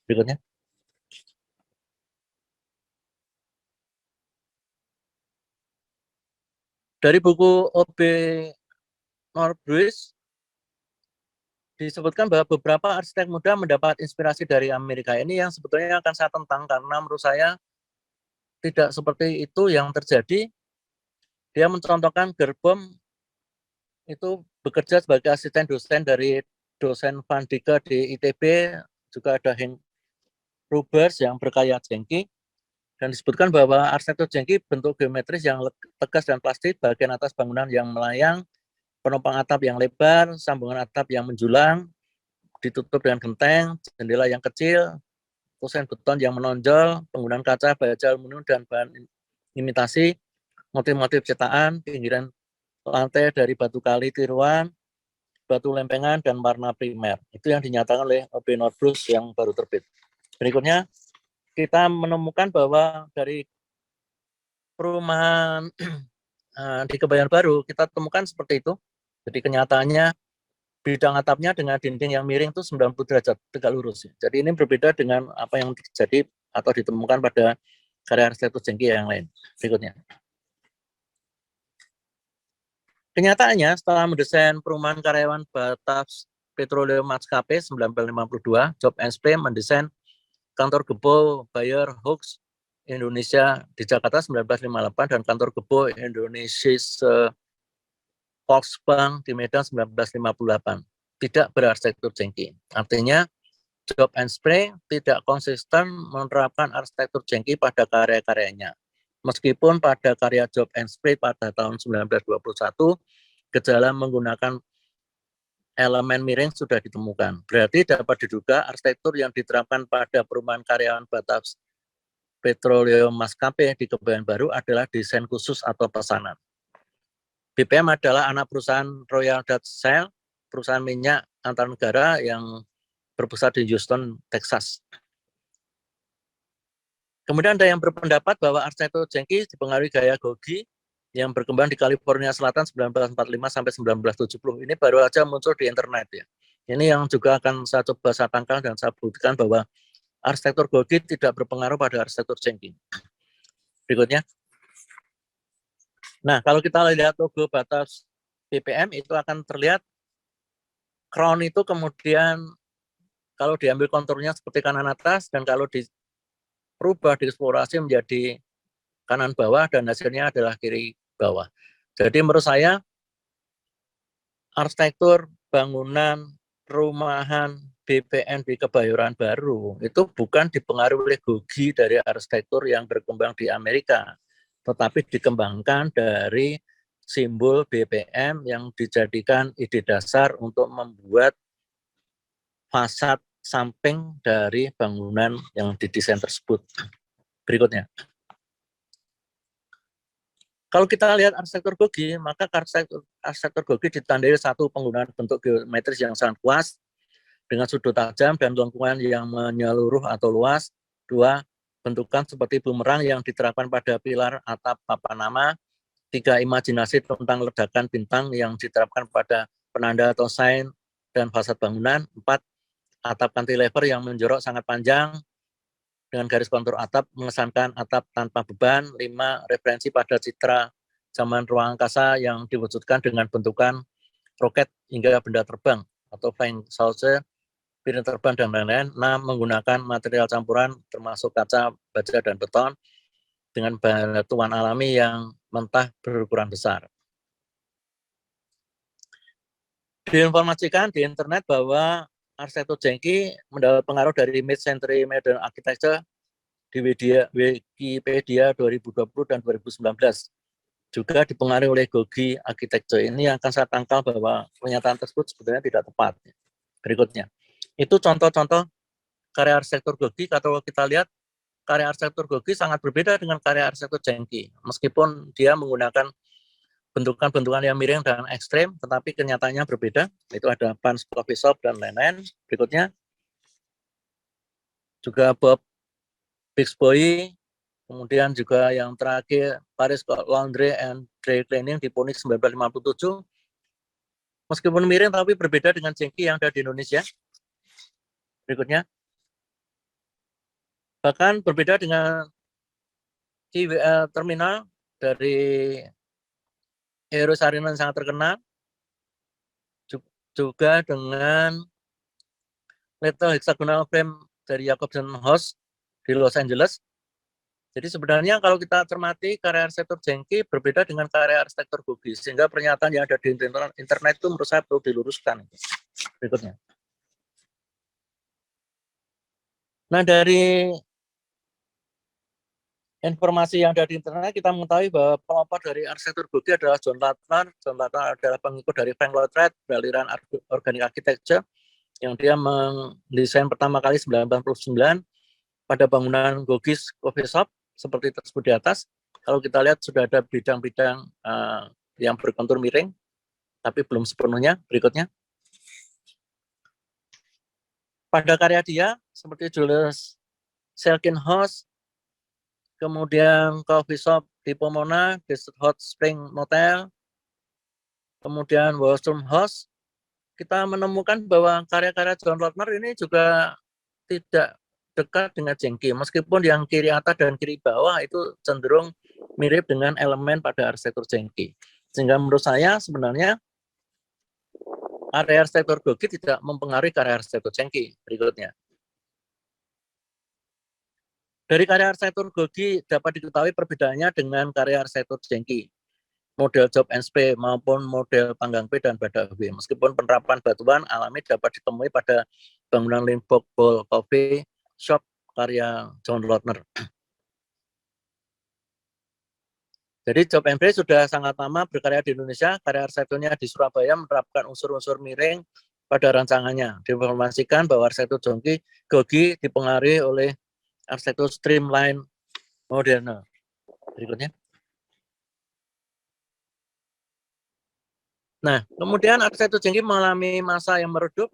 Berikutnya. Dari buku OB Norbrus disebutkan bahwa beberapa arsitek muda mendapat inspirasi dari Amerika. Ini yang sebetulnya akan saya tentang karena menurut saya tidak seperti itu yang terjadi. Dia mencontohkan Gerbom itu bekerja sebagai asisten dosen dari dosen Van Dike di ITB, juga ada Henk Rubers yang berkarya jengki, dan disebutkan bahwa arsitektur jengki bentuk geometris yang tegas dan plastik, bagian atas bangunan yang melayang, penopang atap yang lebar, sambungan atap yang menjulang, ditutup dengan genteng, jendela yang kecil, kusen beton yang menonjol, penggunaan kaca, baja aluminium, dan bahan imitasi, motif-motif cetakan, pinggiran lantai dari batu kali tiruan, batu lempengan, dan warna primer. Itu yang dinyatakan oleh OB Norbrus yang baru terbit. Berikutnya, kita menemukan bahwa dari perumahan di Kebayoran Baru, kita temukan seperti itu. Jadi kenyataannya bidang atapnya dengan dinding yang miring itu 90 derajat tegak lurus. Jadi ini berbeda dengan apa yang terjadi atau ditemukan pada karya arsitektur jengki yang lain. Berikutnya. Kenyataannya setelah mendesain perumahan karyawan Batas Petroleum Maskapai 1952, Job and Spray mendesain kantor Gebo Bayer Hooks Indonesia di Jakarta 1958 dan kantor Gebo Indonesia Volksbank di Medan 1958. Tidak berarsitektur jengki. Artinya Job and Spray tidak konsisten menerapkan arsitektur jengki pada karya-karyanya. Meskipun pada karya Job and Spray pada tahun 1921, gejala menggunakan elemen miring sudah ditemukan. Berarti dapat diduga arsitektur yang diterapkan pada perumahan karyawan Batas Petroleum Maskapai di Kebayoran Baru adalah desain khusus atau pesanan. BPM adalah anak perusahaan Royal Dutch Shell, perusahaan minyak antar negara yang berpusat di Houston, Texas. Kemudian ada yang berpendapat bahwa arsitektur jengki dipengaruhi gaya Gogi yang berkembang di California Selatan 1945 sampai 1970. Ini baru saja muncul di internet ya. Ini yang juga akan saya coba saya tangkal dan saya buktikan bahwa arsitektur Gogi tidak berpengaruh pada arsitektur jengki. Berikutnya. Nah, kalau kita lihat logo batas BPM itu akan terlihat crown itu kemudian kalau diambil konturnya seperti kanan atas dan kalau dirubah, dieksplorasi menjadi kanan bawah dan hasilnya adalah kiri bawah. Jadi menurut saya arsitektur bangunan perumahan BPN di Kebayoran Baru itu bukan dipengaruhi oleh gogi dari arsitektur yang berkembang di Amerika, tetapi dikembangkan dari simbol BPM yang dijadikan ide dasar untuk membuat fasad samping dari bangunan yang didesain tersebut. Berikutnya. Kalau kita lihat arsitektur gogi, maka arsitektur gogi ditandai satu penggunaan bentuk geometris yang sangat luas dengan sudut tajam dan lengkungan yang menyeluruh atau luas. Dua, bentukan seperti bumerang yang diterapkan pada pilar atap papan nama. Tiga, imajinasi tentang ledakan bintang yang diterapkan pada penanda atau sign dan fasad bangunan. Empat, atap cantilever yang menjorok sangat panjang dengan garis kontur atap mengesankan atap tanpa beban. 5. Referensi pada citra zaman ruang angkasa yang diwujudkan dengan bentukan roket hingga benda terbang atau flying saucer, piring terbang, dan lain-lain. 6. Menggunakan material campuran termasuk kaca, baja, dan beton dengan batuan alami yang mentah berukuran besar. Diinformasikan di internet bahwa arsitektur Jengki mendapat pengaruh dari mid-century modern architecture di Wikipedia 2020 dan 2019. Juga dipengaruhi oleh gogi architecture. Ini yang akan saya tangkal bahwa pernyataan tersebut sebenarnya tidak tepat. Berikutnya. Itu contoh-contoh karya arsitektur gogi. Kalau kita lihat, karya arsitektur gogi sangat berbeda dengan karya arsitektur Jengki. Meskipun dia menggunakan bentukan-bentukan yang miring dan ekstrem, tetapi kenyataannya berbeda. Itu ada Pans Coffee Shop dan lain-lain. Berikutnya. Juga Bob Bixby, kemudian juga yang terakhir Paris Laundry and Dry Cleaning diponis 1957. Meskipun miring tapi berbeda dengan Jengki yang ada di Indonesia. Berikutnya. Bahkan berbeda dengan CWL Terminal dari Hero Sarina yang sangat terkenal. Juga dengan Little Hexagonal Frame dari Jacobson House di Los Angeles. Jadi sebenarnya kalau kita cermati karya arsitektur Jengki berbeda dengan karya arsitektur gogi, sehingga pernyataan yang ada di internet itu menurut saya perlu diluruskan. Berikutnya. Nah, dari informasi yang ada di internet, kita mengetahui bahwa pelopor dari arsitektur gogi adalah John Latner. John Latner adalah pengikut dari Frank Lloyd Wright, beraliran organic architecture, yang dia mendesain pertama kali 1989 pada bangunan Gogis Coffee Shop, seperti tersebut di atas. Kalau kita lihat sudah ada bidang-bidang yang berkontur miring, tapi belum sepenuhnya. Berikutnya. Pada karya dia, seperti Julius Selkin House, kemudian Coffee Shop di Pomona, Desert Hot Spring Motel, kemudian Wallstrom House, kita menemukan bahwa karya-karya John Latner ini juga tidak dekat dengan Jengki, meskipun yang kiri atas dan kiri bawah itu cenderung mirip dengan elemen pada arsitektur Jengki. Sehingga menurut saya sebenarnya area arsitektur gogi tidak mempengaruhi karya arsitektur Jengki. Berikutnya. Dari karya arsitektur gogi dapat diketahui perbedaannya dengan karya arsitektur Jengki, model job and spray maupun model panggang P dan badak W. Meskipun penerapan batuan alami dapat ditemui pada bangunan Limburg Bowl Coffee Shop karya John Latner. Jadi job and spray sudah sangat lama berkarya di Indonesia. Karya arsitekturnya di Surabaya menerapkan unsur-unsur miring pada rancangannya. Diinformasikan bahwa arsitektur Jengki gogi dipengaruhi oleh arsitektur streamline modern. Berikutnya. Nah, kemudian arsitektur Jengki mengalami masa yang meredup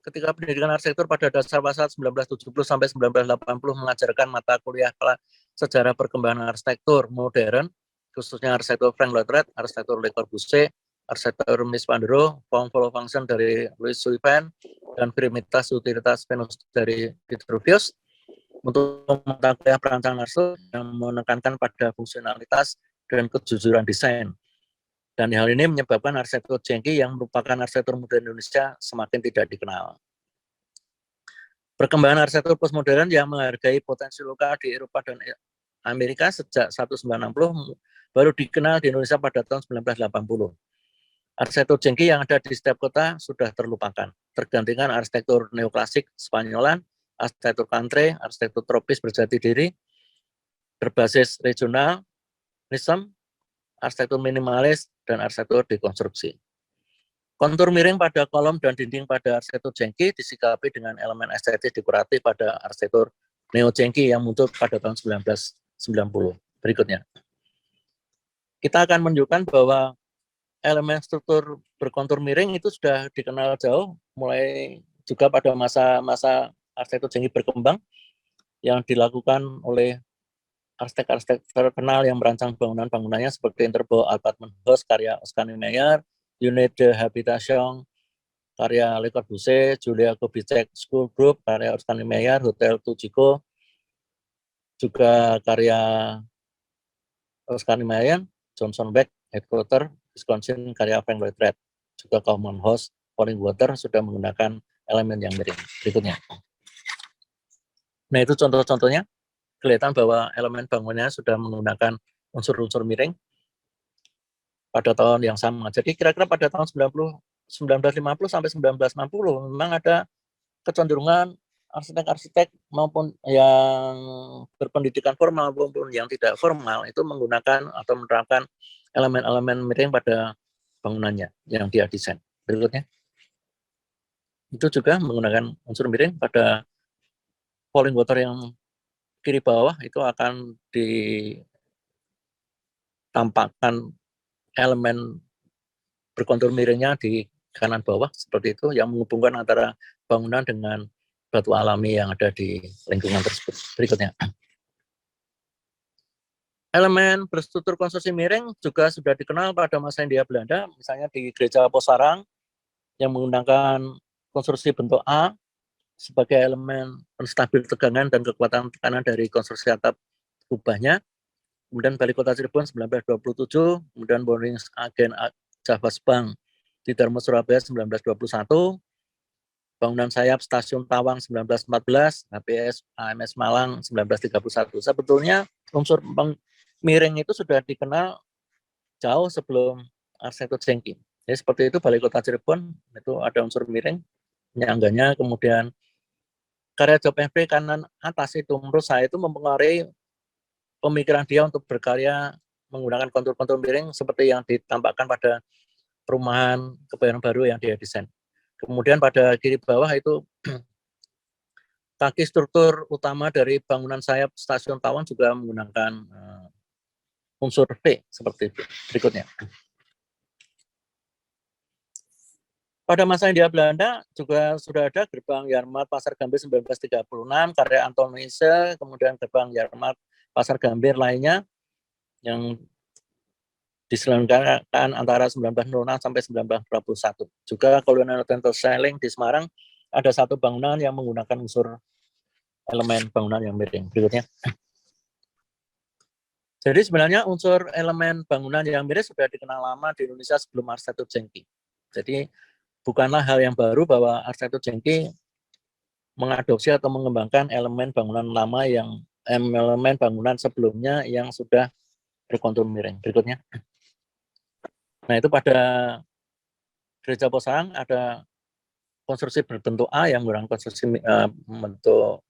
ketika pendidikan arsitektur pada dasar masa 1970 sampai 1980 mengajarkan mata kuliah sejarah perkembangan arsitektur modern, khususnya arsitektur Frank Lloyd Wright, arsitektur Le Corbusier, arsitektur Mies van der Rohe, form follow function dari Louis Sullivan, dan firmitas utilitas Venus dari Vitruvius. Untuk mata kuliah perancangan arsitektur yang menekankan pada fungsionalitas dan kejujuran desain. Dan hal ini menyebabkan arsitektur Jengki yang merupakan arsitektur modern Indonesia semakin tidak dikenal. Perkembangan arsitektur postmodern yang menghargai potensi lokal di Eropa dan Amerika sejak 1960 baru dikenal di Indonesia pada tahun 1980. Arsitektur jengki yang ada di setiap kota sudah terlupakan, tergantikan arsitektur neoklasik Spanyolan, arsitektur country, arsitektur tropis berjati diri, berbasis regionalisme, arsitektur minimalis, dan arsitektur dekonstruksi. Kontur miring pada kolom dan dinding pada arsitektur jengki disikapi dengan elemen estetis dekoratif pada arsitektur neo-jengki yang muncul pada tahun 1990. Berikutnya. Kita akan menunjukkan bahwa elemen struktur berkontur miring itu sudah dikenal jauh, mulai juga pada masa arsitektur jengki berkembang yang dilakukan oleh arsitek-arsitek terkenal yang merancang bangunan-bangunannya seperti Interbo Apartment House karya Oscar Niemeyer, Unit de Habitation karya Le Corbusier, Julia Kubitschek School Group karya Oscar Niemeyer, Hotel Tujiko juga karya Oscar Niemeyer, Johnson Beck Headquarter Wisconsin karya Frank Lloyd Wright, juga Common House Falling Water sudah menggunakan elemen yang miring. Berikutnya. Nah, itu contoh-contohnya. Kelihatan bahwa elemen bangunannya sudah menggunakan unsur-unsur miring pada tahun yang sama. Jadi kira-kira pada tahun 1950 sampai 1960 memang ada kecenderungan arsitek-arsitek maupun yang berpendidikan formal maupun yang tidak formal itu menggunakan atau menerapkan elemen-elemen miring pada bangunannya yang dia desain. Berikutnya. Itu juga menggunakan unsur miring pada falling water yang kiri bawah itu akan ditampakkan elemen berkontur miringnya di kanan bawah seperti itu yang menghubungkan antara bangunan dengan batu alami yang ada di lingkungan tersebut. Berikutnya. Elemen berstruktur konstruksi miring juga sudah dikenal pada masa Hindia Belanda, misalnya di Gereja Posarang yang menggunakan konstruksi bentuk A sebagai elemen penstabil tegangan dan kekuatan tekanan dari konstruksi atap kubahnya. Kemudian Balai Kota Cirebon 1927, kemudian Boring Agen Javas Bank di Darmo Surabaya 1921, bangunan sayap Stasiun Tawang 1914, HPS AMS Malang 1931. Sebetulnya unsur miring itu sudah dikenal jauh sebelum arsitektur jengki. Jadi seperti itu Balai Kota Cirebon itu ada unsur miring, penyangganya, kemudian karya Job FP kanan atas itu menurut saya itu mempengaruhi pemikiran dia untuk berkarya menggunakan kontur-kontur miring seperti yang ditampakkan pada perumahan Kebayoran Baru yang dia desain. Kemudian pada kiri bawah itu kaki struktur utama dari bangunan sayap Stasiun Tawang juga menggunakan unsur V seperti itu. Berikutnya. Pada masa Hindia Belanda juga sudah ada gerbang Yarmat Pasar Gambir 1936 karya Anton Meise, kemudian gerbang Yarmat Pasar Gambir lainnya yang diselenggarakan antara 1906 sampai 1921. Juga Colonial Tentel Sailing di Semarang ada satu bangunan yang menggunakan unsur elemen bangunan yang miring. Berikutnya. Jadi sebenarnya unsur elemen bangunan yang miring sudah dikenal lama di Indonesia sebelum arsitektur jengki. Jadi bukanlah hal yang baru bahwa arsitektur jengki mengadopsi atau mengembangkan elemen bangunan lama yang elemen bangunan sebelumnya yang sudah berkontur miring. Berikutnya. Nah itu pada Gereja Posarang ada konstruksi berbentuk A yang menggunakan konstruksi bentuk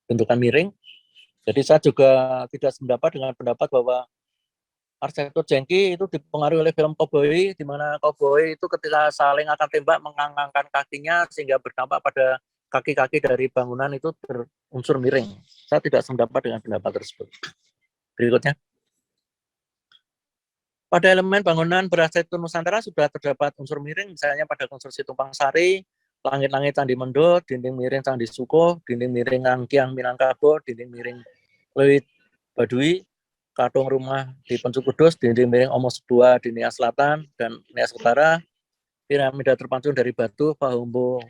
bentukan miring. Jadi saya juga tidak sependapat dengan pendapat bahwa arsitektur jengki itu dipengaruhi oleh film Cowboy, di mana Cowboy itu ketika saling akan tembak mengangkat kakinya sehingga berdampak pada kaki-kaki dari bangunan itu berunsur miring. Saya tidak sependapat dengan pendapat tersebut. Berikutnya. Pada elemen bangunan berarsitektur Nusantara sudah terdapat unsur miring, misalnya pada konstruksi Tumpang Sari, langit-langit Candi Mendut, dinding miring Candi Suko, dinding miring Angkiang Minangkabau, dinding miring Leuit Baduy, kadung rumah di Pencu Kudus, dinding miring Omos II di Nias Selatan dan Nias Utara, piramida terpancung dari batu, Pahumbo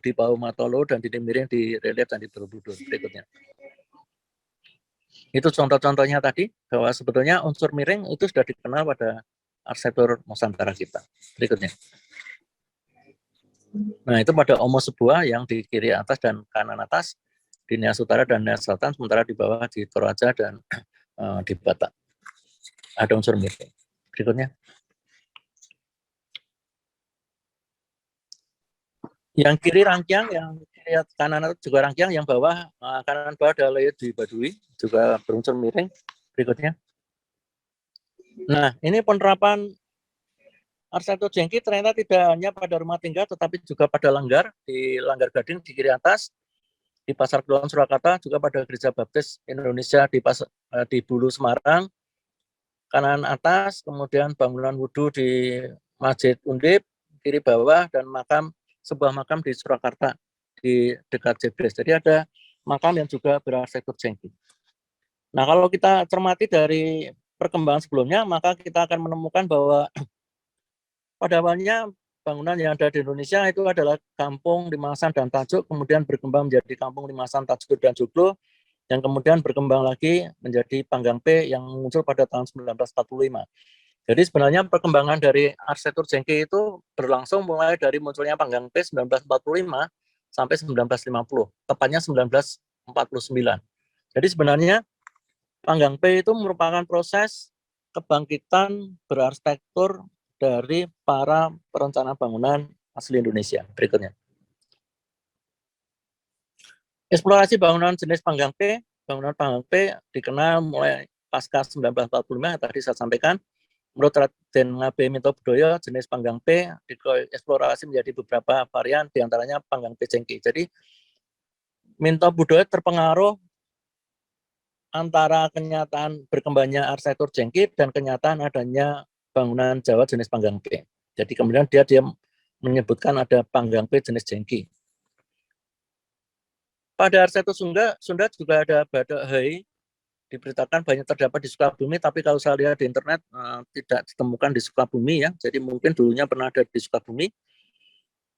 di Pahumatolo, dan dinding miring di relief Candi Borobudur. Berikutnya. Itu contoh-contohnya tadi, bahwa sebetulnya unsur miring itu sudah dikenal pada arsitektur Nusantara kita. Berikutnya. Nah, itu pada Omo sebuah yang di kiri atas dan kanan atas, di Nias Utara dan Nias Selatan, sementara di bawah di Toraja dan di Batak. Ada unsur miring. Berikutnya. Yang kiri rangkaian, yang kiri kanan itu juga rangkaian, yang bawah, kanan bawah adalah di Baduy, juga berunsur miring. Berikutnya. Nah, ini penerapan arsitektur jengki ternyata tidak hanya pada rumah tinggal, tetapi juga pada langgar, di Langgar Gading di kiri atas, di Pasar Kulon Surakarta, juga pada Gereja Baptis Indonesia di Bulu Semarang, kanan atas, kemudian bangunan wudhu di Masjid Undip, kiri bawah, dan sebuah makam di Surakarta, di dekat Jebres. Jadi ada makam yang juga berarsitektur jengki. Nah, kalau kita cermati dari perkembangan sebelumnya, maka kita akan menemukan bahwa pada awalnya bangunan yang ada di Indonesia itu adalah Kampung Limasan dan Tajuk, kemudian berkembang menjadi Kampung Limasan, Tajuk, dan Joglo, yang kemudian berkembang lagi menjadi Panggang P yang muncul pada tahun 1945. Jadi sebenarnya perkembangan dari arsitektur jengki itu berlangsung mulai dari munculnya Panggang P 1945 sampai 1950, tepatnya 1949. Jadi sebenarnya Panggang P itu merupakan proses kebangkitan berarsitektur dari para perencana bangunan asli Indonesia. Berikutnya. Eksplorasi bangunan jenis Panggang P, bangunan Panggang P dikenal mulai pasca 1945 yang tadi saya sampaikan. Menurut Raden Ngabe Minto Budoyo, jenis Panggang P dieksplorasi menjadi beberapa varian, diantaranya Panggang P jengki. Jadi Minto Budoyo terpengaruh antara kenyataan berkembangnya arsitektur jengki dan kenyataan adanya bangunan Jawa jenis Panggang P. Jadi kemudian dia menyebutkan ada Panggang P jenis jengki. Pada arsitektur Sunda juga ada Badak Hai, diberitakan banyak terdapat di Sukabumi, tapi kalau saya lihat di internet tidak ditemukan di Sukabumi ya. Jadi mungkin dulunya pernah ada di Sukabumi.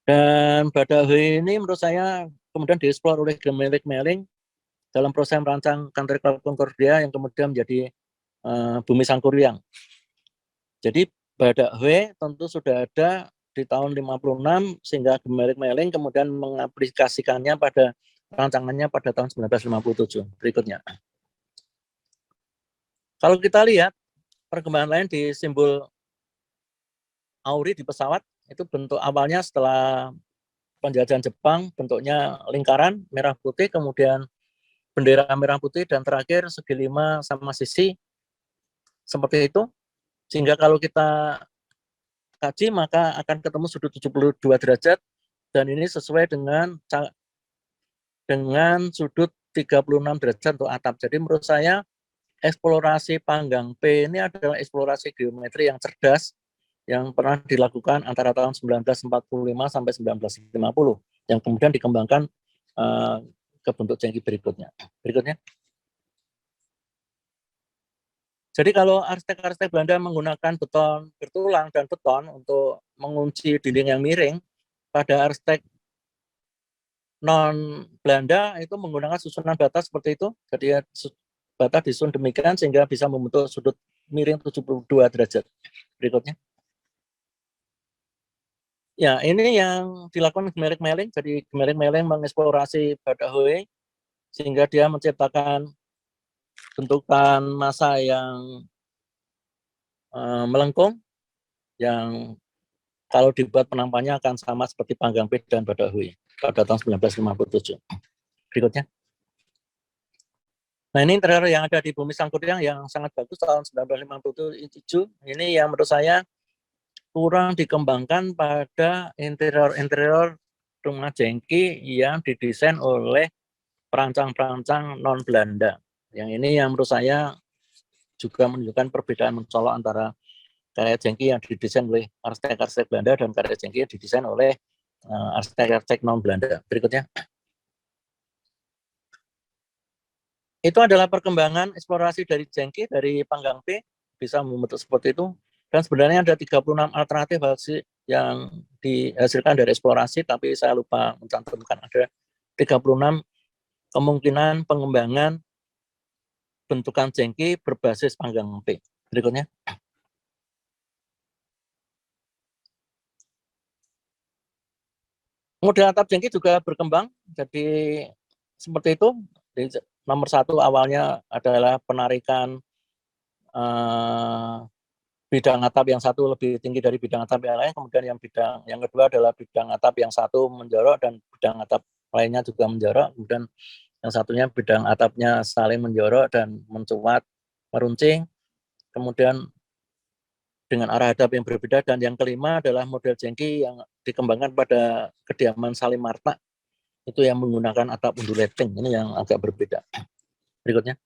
Dan Badak Hai ini menurut saya kemudian dieksplor oleh Gemelik Meling dalam proses merancang Country Club Concordia yang kemudian menjadi Bumi Sangkuriang. Jadi Badak Hai tentu sudah ada di tahun 56 sehingga Gemelik Meling kemudian mengaplikasikannya pada rancangannya pada tahun 1957. Berikutnya. Kalau kita lihat perkembangan lain di simbol Auri di pesawat, itu bentuk awalnya setelah penjajahan Jepang, bentuknya lingkaran merah putih, kemudian bendera merah putih, dan terakhir segi 5 sama sisi seperti itu. Sehingga kalau kita kaji maka akan ketemu sudut 72 derajat, dan ini sesuai dengan sudut 36 derajat untuk atap. Jadi menurut saya eksplorasi Panggang P ini adalah eksplorasi geometri yang cerdas yang pernah dilakukan antara tahun 1945 sampai 1950 yang kemudian dikembangkan ke bentuk jengki berikutnya. Jadi kalau arsitek-arsitek Belanda menggunakan beton bertulang dan beton untuk mengunci dinding yang miring, pada arsitek non Belanda itu menggunakan susunan bata seperti itu. Jadi bata disusun demikian sehingga bisa membentuk sudut miring 72 derajat. Berikutnya. Ya, ini yang dilakukan Gemelik Meling. Jadi Gemelik Meling mengeksplorasi Badak Hai sehingga dia menciptakan bentukan massa yang melengkung, yang kalau dibuat penampakannya akan sama seperti Panggang P dan Badak Hai pada tahun 1957. Berikutnya. Nah, ini interior yang ada di Bumi Sangkuriang yang sangat bagus tahun 1957. Ini yang menurut saya kurang dikembangkan pada interior rumah jengki yang didesain oleh perancang-perancang non-Belanda. Yang ini yang menurut saya juga menunjukkan perbedaan mencolok antara karya jengki yang didesain oleh arsitek-arsitek Belanda dan karya jengki yang didesain oleh arsitek-arsitek non-Belanda. Berikutnya. Itu adalah perkembangan eksplorasi dari jengki, dari Panggang P, bisa membentuk seperti itu. Dan sebenarnya ada 36 alternatif hasil yang dihasilkan dari eksplorasi, tapi saya lupa mencantumkan. Ada 36 kemungkinan pengembangan bentukan jengki berbasis Panggang P. Berikutnya. Model atap jengki juga berkembang, jadi seperti itu. Nomor satu awalnya adalah penarikan bidang atap yang satu lebih tinggi dari bidang atap yang lain, kemudian yang kedua adalah bidang atap yang satu menjorok dan bidang atap lainnya juga menjorok, kemudian yang satunya bidang atapnya saling menjorok dan mencuat, meruncing, kemudian dengan arah hadap yang berbeda, dan yang kelima adalah model jengki yang dikembangkan pada kediaman Salim Marta, itu yang menggunakan atap undulating, ini yang agak berbeda. Berikutnya.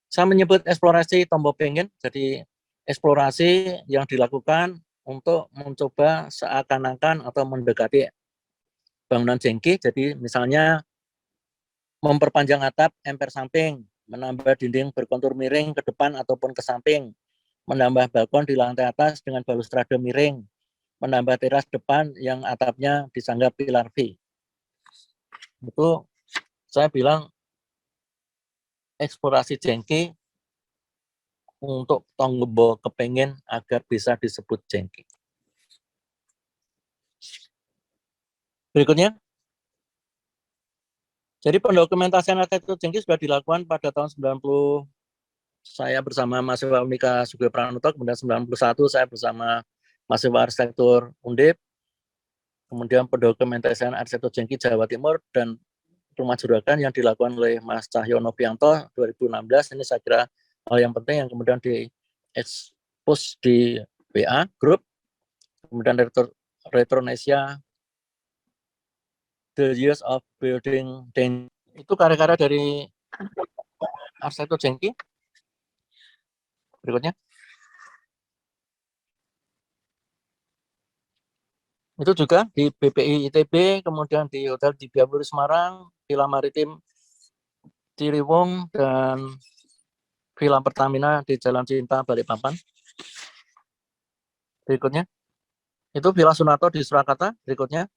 Saya menyebut eksplorasi tombol pengen, jadi eksplorasi yang dilakukan untuk mencoba seakan-akan atau mendekati bangunan jengki, jadi misalnya memperpanjang atap emper samping, menambah dinding berkontur miring ke depan ataupun ke samping, menambah balkon di lantai atas dengan balustrade miring, menambah teras depan yang atapnya disanggah pilar V. Itu saya bilang eksplorasi jengki untuk tombol kepengen agar bisa disebut jengki. Berikutnya. Jadi pendokumentasian arsitektur jengki sudah dilakukan pada tahun 90. Saya bersama mahasiswa Unika Sugio Pranoto, kemudian 91 saya bersama mahasiswa arsitektur Undip, kemudian pendokumentasian arsitektur jengki Jawa Timur dan rumah juragan yang dilakukan oleh Mas Cahyono Pianto 2016. Ini saya kira hal yang penting yang kemudian di-expose di WA Group, kemudian Retronesia The Years of Building Then. Itu karya-karya dari arsitektur jengki. Berikutnya. Itu juga di BPI ITB, kemudian di Hotel di Biaburi Semarang, Villa Maritim Ciliwung, dan Villa Pertamina di Jalan Cinta Balikpapan. Berikutnya. Itu Villa Sunarto di Surakarta. Berikutnya.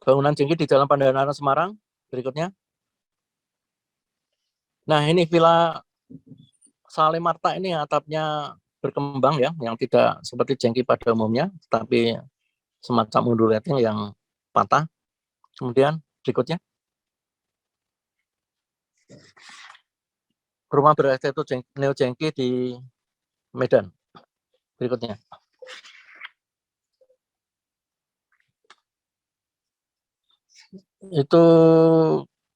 Bangunan jengki di Jalan Pandanaran Semarang. Berikutnya. Nah, ini Villa Salim Marta ini atapnya berkembang ya, yang tidak seperti jengki pada umumnya, tapi semacam undulating yang patah. Kemudian berikutnya. Rumah berarsitektur neo jengki di Medan. Berikutnya. Itu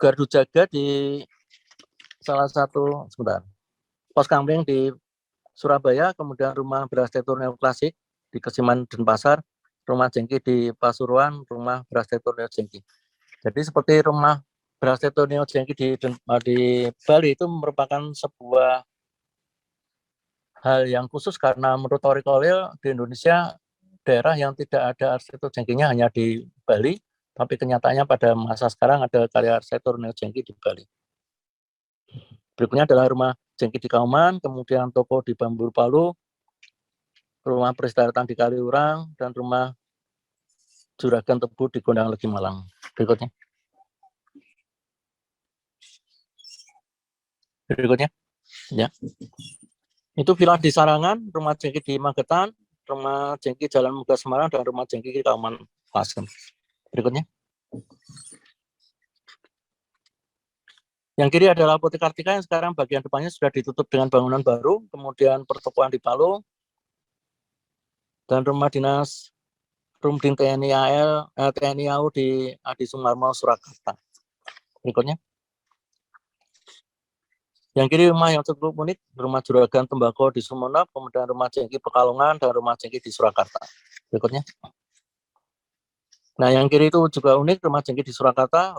gardu jaga di salah satu pos kamling di Surabaya, kemudian rumah berarsitektur neoklasik di Kesiman Denpasar, rumah jengki di Pasuruan, rumah berarsitektur neo jengki. Jadi seperti rumah berarsitektur neo jengki di Bali itu merupakan sebuah hal yang khusus karena menurut Tori Kolil di Indonesia daerah yang tidak ada arsitektur jengkinya hanya di Bali, tapi kenyataannya pada masa sekarang ada karya arsitektur neo jengki di Bali. Berikutnya adalah rumah jengki di Kauman, kemudian toko di Bambur Palu, rumah peristirahatan di Kaliurang, dan rumah juragan tebu di Gondang Legi Malang. Berikutnya. Berikutnya. Ya. Itu villa di Sarangan, rumah jengki di Magetan, rumah jengki Jalan Muga Semarang, dan rumah jengki di Kauman Lasem. Berikutnya. Yang kiri adalah Apotek Kartika yang sekarang bagian depannya sudah ditutup dengan bangunan baru, kemudian pertokoan di Palu, dan rumah dinas Rumdin TNI AU di Adi Sumarmo, Surakarta. Berikutnya. Yang kiri rumah yang cukup unik, rumah juragan tembakau di Sumenep, kemudian rumah jengki Pekalongan, dan rumah jengki di Surakarta. Berikutnya. Nah, yang kiri itu juga unik, rumah jengki di Surakarta,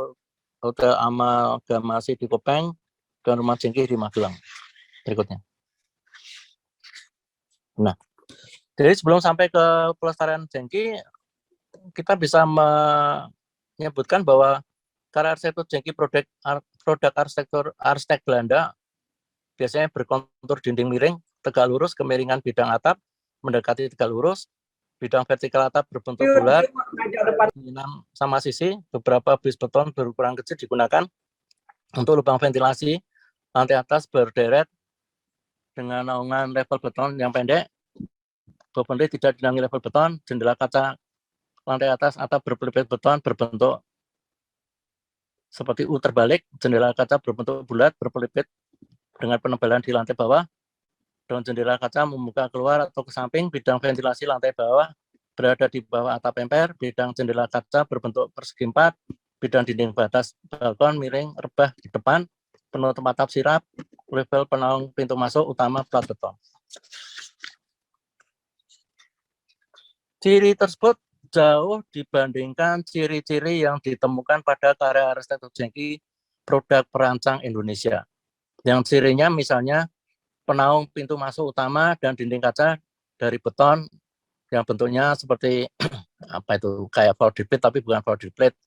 Hotel Amalgamasi di Kopeng, dan rumah jengki di Magelang. Berikutnya. Nah, jadi sebelum sampai ke pelestarian jengki, kita bisa menyebutkan bahwa karya arsitektur jengki produk arsitek Belanda biasanya berkontur dinding miring, tegak lurus, kemiringan bidang atap mendekati tegak lurus, bidang vertikal atap berbentuk bulat, sama sisi, beberapa bris beton berukuran kecil digunakan untuk lubang ventilasi, lantai atas berderet dengan naungan level beton yang pendek, Boundary tidak didangi level beton, jendela kaca lantai atas atap berpelipet beton berbentuk seperti U terbalik, jendela kaca berbentuk bulat berpelipet dengan penebalan di lantai bawah, daun jendela kaca membuka keluar atau ke samping, bidang ventilasi lantai bawah berada di bawah atap emper, bidang jendela kaca berbentuk persegi 4, bidang dinding batas balkon miring rebah di depan, penutup atap sirap, level penaung pintu masuk utama plat beton. Ciri tersebut jauh dibandingkan ciri-ciri yang ditemukan pada karya arsitektur Jengki produk perancang Indonesia. Yang cirinya misalnya penaung pintu masuk utama dan dinding kaca dari beton yang bentuknya seperti apa itu kayak floor plate tapi bukan floor plate.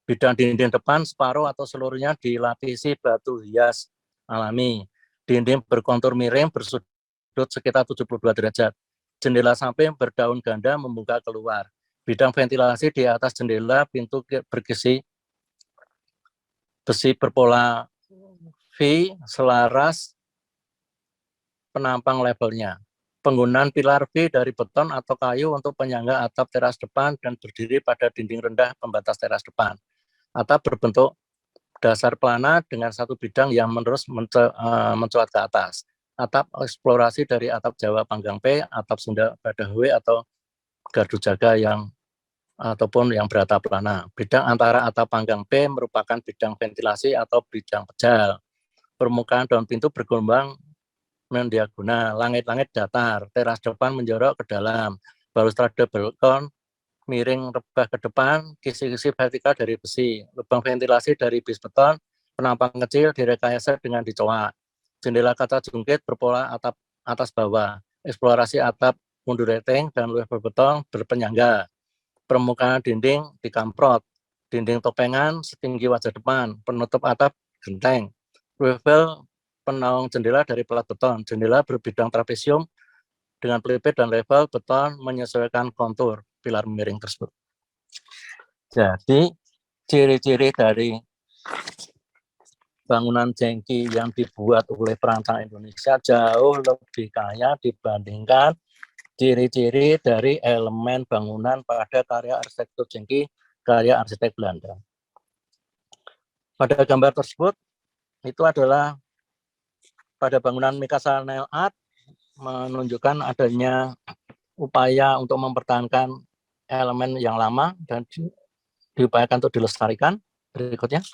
Bidang dinding depan separuh atau seluruhnya dilapisi batu hias alami. Dinding berkontur miring bersudut sekitar 72 derajat. Jendela samping berdaun ganda membuka keluar. Bidang ventilasi di atas jendela pintu bergisi besi berpola V selaras penampang levelnya. Penggunaan pilar V dari beton atau kayu untuk penyangga atap teras depan dan berdiri pada dinding rendah pembatas teras depan. Atap berbentuk dasar pelana dengan satu bidang yang menerus mencuat ke atas. Atap eksplorasi dari atap Jawa Panggang P, atap Sunda Badawi atau gardu jaga yang ataupun yang beratap pelana. Bidang antara atap Panggang P merupakan bidang ventilasi atau bidang pejal. Permukaan daun pintu bergelombang mendiagonal, langit-langit datar, teras depan menjorok ke dalam, balustrade balkon miring rebah ke depan, kisi-kisi vertikal dari besi, lubang ventilasi dari bis beton, penampang kecil direkayasa dengan dicoak. Jendela kaca jungkit berpola atap atas bawah, eksplorasi atap mundur reteng dan level beton berpenyangga. Permukaan dinding dikamprot, dinding topengan setinggi wajah depan, penutup atap genteng. Level penaung jendela dari plat beton, jendela berbidang trapesium dengan pelipet dan level beton menyesuaikan kontur pilar miring tersebut. Jadi ciri-ciri dari bangunan Jengki yang dibuat oleh perancang Indonesia jauh lebih kaya dibandingkan ciri-ciri dari elemen bangunan pada karya arsitektur Jengki, karya arsitek Belanda. Pada gambar tersebut, itu adalah pada bangunan Mikasa Nail Art, menunjukkan adanya upaya untuk mempertahankan elemen yang lama dan diupayakan untuk dilestarikan. Berikutnya.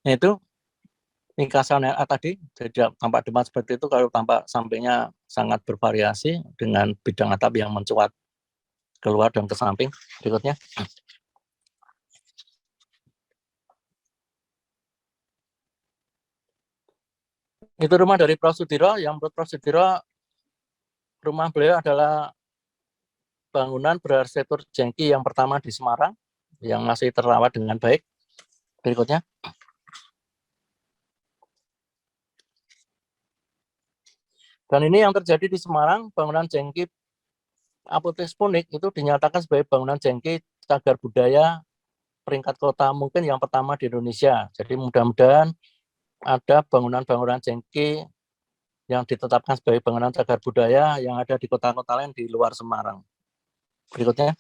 Itu Mikasa Nail Art tadi, jadi tampak depan seperti itu, kalau tampak sampingnya sangat bervariasi dengan bidang atap yang mencuat keluar dan ke samping. Berikutnya. Itu rumah dari Prof. Sudiro, yang menurut Prof. Sudiro, rumah beliau adalah bangunan berarsitektur Jengki yang pertama di Semarang, yang masih terawat dengan baik. Berikutnya. Dan ini yang terjadi di Semarang, bangunan Jengki Apotek Spunik itu dinyatakan sebagai bangunan Jengki cagar budaya peringkat kota mungkin yang pertama di Indonesia. Jadi mudah-mudahan ada bangunan-bangunan Jengki yang ditetapkan sebagai bangunan cagar budaya yang ada di kota-kota lain di luar Semarang. Berikutnya.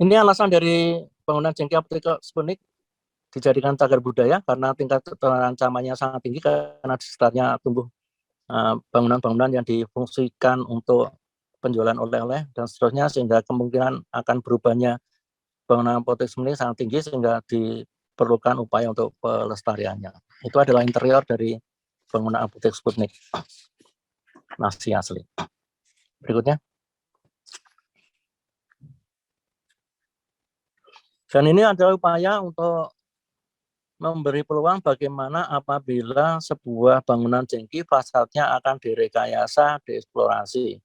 Ini alasan dari bangunan Jengki Apotek Spunik dijadikan cagar budaya karena tingkat ancamannya sangat tinggi karena di sekitarnya tumbuh bangunan-bangunan yang difungsikan untuk penjualan oleh-oleh dan seterusnya, sehingga kemungkinan akan berubahnya bangunan Apotek Spunik sangat tinggi sehingga diperlukan upaya untuk pelestariannya. Itu adalah interior dari bangunan Apotek Spunik. Masih asli. Berikutnya. Dan ini adalah upaya untuk memberi peluang bagaimana apabila sebuah bangunan Jengki fasadnya akan direkayasa, dieksplorasi.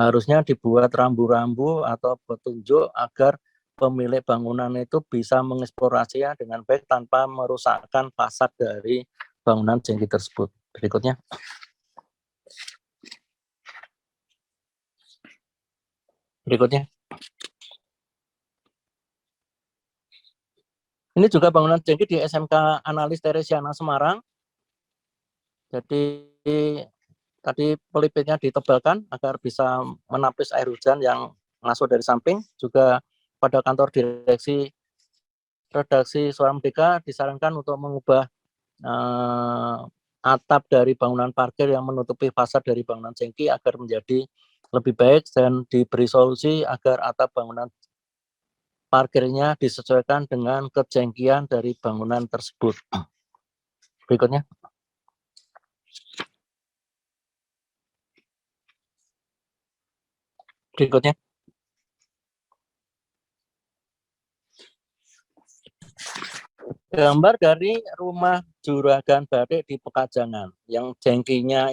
Harusnya dibuat rambu-rambu atau petunjuk agar pemilik bangunan itu bisa mengeksplorasinya dengan baik tanpa merusakkan fasad dari bangunan Jengki tersebut. Berikutnya. Ini juga bangunan jengki di SMK Analis Teresiana Semarang. Jadi tadi pelipitnya ditebalkan agar bisa menapis air hujan yang masuk dari samping. Juga pada kantor direksi redaksi Suara Merdeka disarankan untuk mengubah atap dari bangunan parkir yang menutupi fasad dari bangunan jengki agar menjadi lebih baik dan diberi solusi agar atap bangunan parkirnya disesuaikan dengan kejengkian dari bangunan tersebut. Berikutnya. Berikutnya. Gambar dari rumah juragan batik di Pekajangan yang jengkinya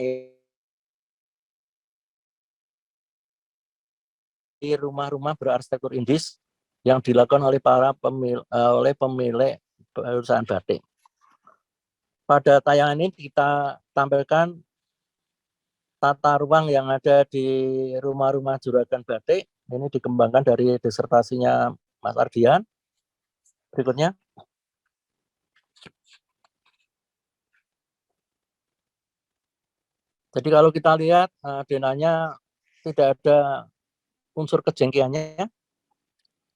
di rumah-rumah berarsitektur Indis yang dilakukan oleh pemilik perusahaan batik. Pada tayangan ini kita tampilkan tata ruang yang ada di rumah-rumah juragan batik. Ini dikembangkan dari disertasinya Mas Ardian. Berikutnya. Jadi kalau kita lihat denanya tidak ada unsur kejengkiannya.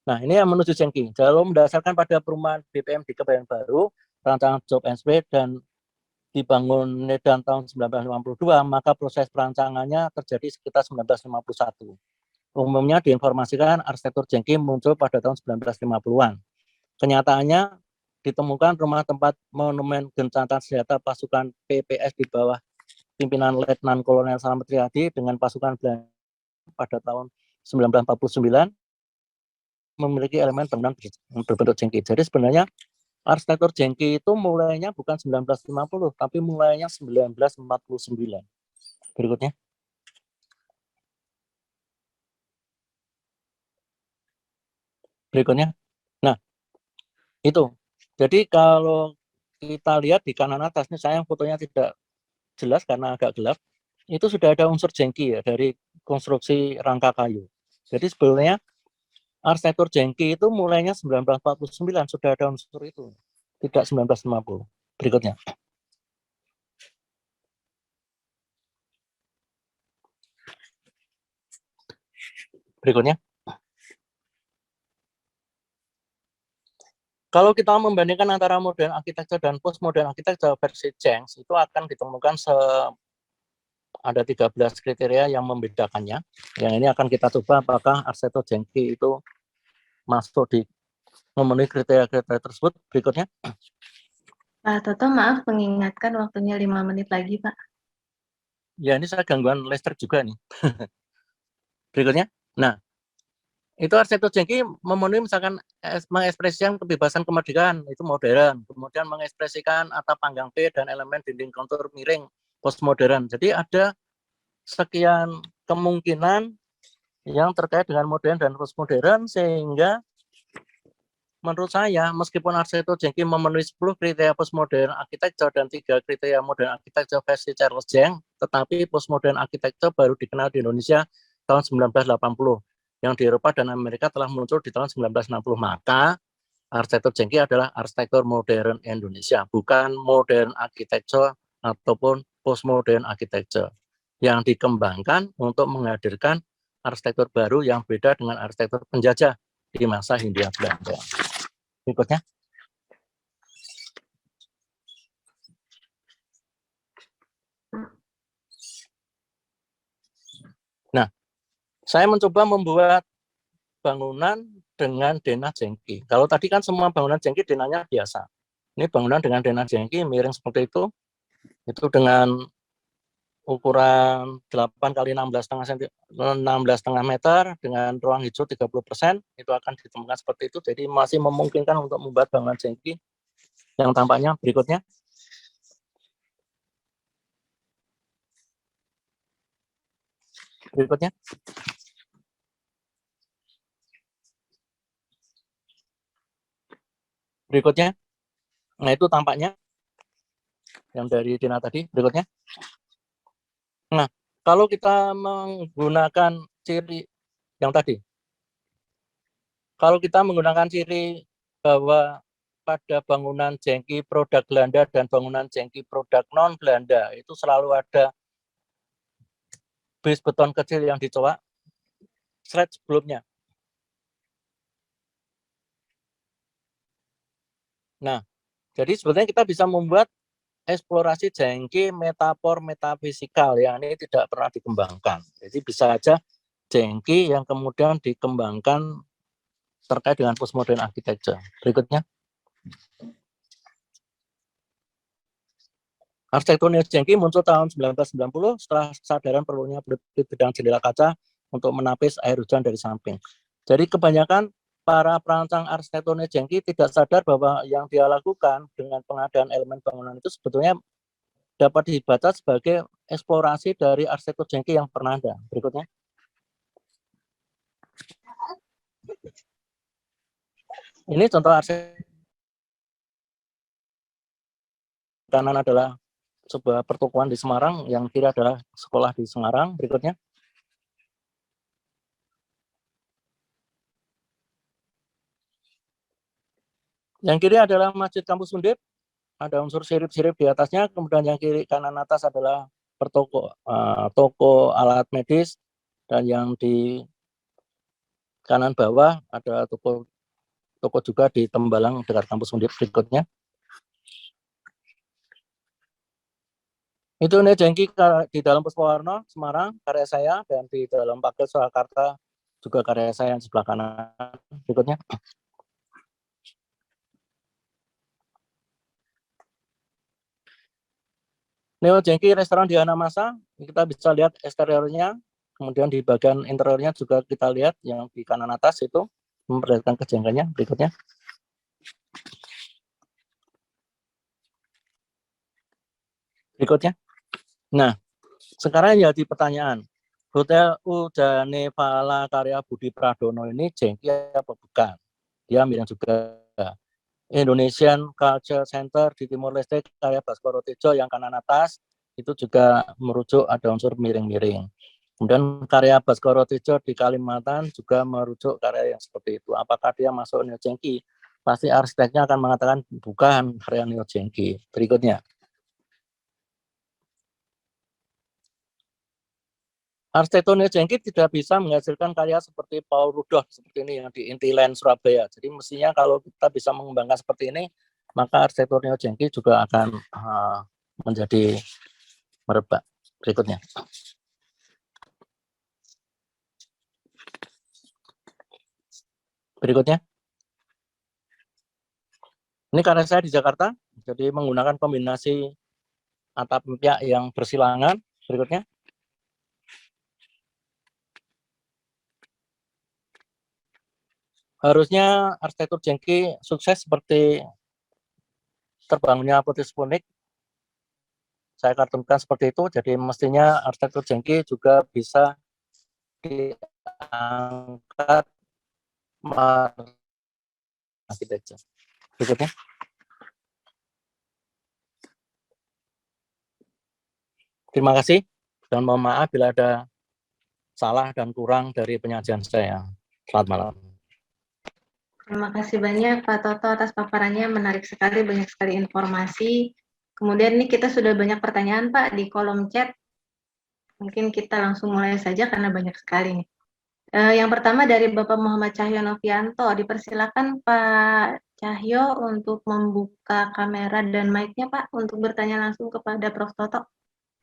Nah, ini yang menuju jengki. Kalau mendasarkan pada perumahan BPM di Kebayoran Baru, rancangan Job and Space dan dibangun Medan tahun 1952, maka proses perancangannya terjadi sekitar 1951. Umumnya diinformasikan arsitektur jengki muncul pada tahun 1950-an. Kenyataannya ditemukan rumah tempat monumen gencatan senjata pasukan PPS di bawah pimpinan Letnan Kolonel Slamet Riyadi dengan pasukan Belanda pada tahun 1949 memiliki elemen bangunan berbentuk jengki. Jadi sebenarnya arsitektur jengki itu mulainya bukan 1950, tapi mulainya 1949. Berikutnya. Berikutnya. Nah, itu. Jadi kalau kita lihat di kanan atas, ini sayang fotonya tidak jelas karena agak gelap. Itu sudah ada unsur jengki ya dari konstruksi rangka kayu. Jadi sebenarnya arsitektur jengki itu mulainya 1949 sudah ada unsur itu, tidak 1950. Berikutnya. Berikutnya. Kalau kita membandingkan antara modern arsitektur dan postmodern arsitektur versi Jenks, itu akan ditemukan ada 13 kriteria yang membedakannya. Yang ini akan kita coba apakah arsitektur jengki itu masuk di memenuhi kriteria-kriteria tersebut. Berikutnya. Pak Toto, maaf mengingatkan waktunya 5 menit lagi, Pak. Ya, ini saya gangguan listrik juga nih. Berikutnya. Nah, itu arsitektur jengki memenuhi misalkan mengekspresikan kebebasan kemerdekaan, itu modern. Kemudian mengekspresikan atap panggang B dan elemen dinding kontur miring, postmodern. Jadi ada sekian kemungkinan yang terkait dengan modern dan postmodern, sehingga menurut saya meskipun arsitektur jengki memenuhi 10 kriteria postmodern arsitektur dan 3 kriteria modern arsitektur versi Charles Jeng, tetapi postmodern arsitektur baru dikenal di Indonesia tahun 1980. Yang di Eropa dan Amerika telah muncul di tahun 1960. Maka arsitektur jengki adalah arsitektur modern Indonesia, bukan modern arsitektur ataupun postmodern arsitektur yang dikembangkan untuk menghadirkan arsitektur baru yang beda dengan arsitektur penjajah di masa Hindia Belanda. Berikutnya. Nah, saya mencoba membuat bangunan dengan denah jengki. Kalau tadi kan semua bangunan jengki denahnya biasa. Ini bangunan dengan denah jengki miring seperti itu dengan ukuran 8 kali 16,5 meter dengan ruang hijau 30%, itu akan ditemukan seperti itu. Jadi masih memungkinkan untuk membuat bangunan jengki yang tampaknya berikutnya. Berikutnya. Berikutnya. Nah, itu tampaknya yang dari Dina tadi. Berikutnya. Nah, kalau kita menggunakan ciri yang tadi, Kalau kita menggunakan ciri bahwa pada bangunan jengki produk Belanda dan bangunan jengki produk non Belanda itu selalu ada base beton kecil yang dicoak slide sebelumnya. Nah, jadi sebetulnya kita bisa membuat eksplorasi jengki metafor metafisikal yang ini tidak pernah dikembangkan. Jadi bisa aja jengki yang kemudian dikembangkan terkait dengan postmodern architecture. Berikutnya. Arsitektur neo-jengki muncul tahun 1990 setelah kesadaran perlunya bidang jendela kaca untuk menapis air hujan dari samping. Jadi kebanyakan para perancang arsitektur neo-jengki tidak sadar bahwa yang dia lakukan dengan pengadaan elemen bangunan itu sebetulnya dapat dibaca sebagai eksplorasi dari arsitektur jengki yang pernah ada. Berikutnya. Ini contoh arsitektur. Kanan adalah sebuah pertokoan di Semarang, yang kiri adalah sekolah di Semarang. Berikutnya. Yang kiri adalah Masjid Kampus Undip, ada unsur sirip-sirip di atasnya, kemudian yang kiri kanan atas adalah toko alat medis, dan yang di kanan bawah ada toko juga di Tembalang dekat Kampus Undip. Berikutnya. Itu neo-jengki di dalam Puspawarna, Semarang, karya saya, dan di dalam Pakel Surakarta juga karya saya yang sebelah kanan. Berikutnya. Neo-jengki restoran di Hanamasa, kita bisa lihat eksteriornya, kemudian di bagian interiornya juga kita lihat yang di kanan atas itu memperlihatkan kejengkelannya. Berikutnya. Berikutnya. Nah, sekarang jadi pertanyaan, Hotel Udane Vala karya Budi Pradono ini jengki apa bukan? Dia miring juga. Indonesian Culture Center di Timor Leste karya Baskoro Tejo yang kanan atas itu juga merujuk ada unsur miring-miring. Kemudian karya Baskoro Tejo di Kalimantan juga merujuk karya yang seperti itu. Apakah dia masuk neo-jengki? Pasti arsiteknya akan mengatakan bukan karya neo-jengki. Berikutnya. Arsitektur neo-jengki tidak bisa menghasilkan karya seperti Paul Rudolph seperti ini yang di Intiland Surabaya. Jadi mestinya kalau kita bisa mengembangkan seperti ini, maka arsitektur neo-jengki juga akan menjadi merebak. Berikutnya. Berikutnya. Ini karya saya di Jakarta, jadi menggunakan kombinasi atap empyak yang bersilangan. Berikutnya. Harusnya arsitektur jengki sukses seperti terbangunnya Putih Spunik. Saya kartunkan seperti itu, jadi mestinya arsitektur jengki juga bisa diangkat arsitektur. Berikutnya. Terima kasih, dan mohon maaf bila ada salah dan kurang dari penyajian saya. Selamat malam. Terima kasih banyak Pak Toto atas paparannya, menarik sekali, banyak sekali informasi. Kemudian ini kita sudah banyak pertanyaan Pak di kolom chat. Mungkin kita langsung mulai saja karena banyak sekali nih. Yang pertama dari Bapak Muhammad Cahyo Novianto, dipersilakan Pak Cahyo untuk membuka kamera dan mic-nya Pak untuk bertanya langsung kepada Prof. Toto.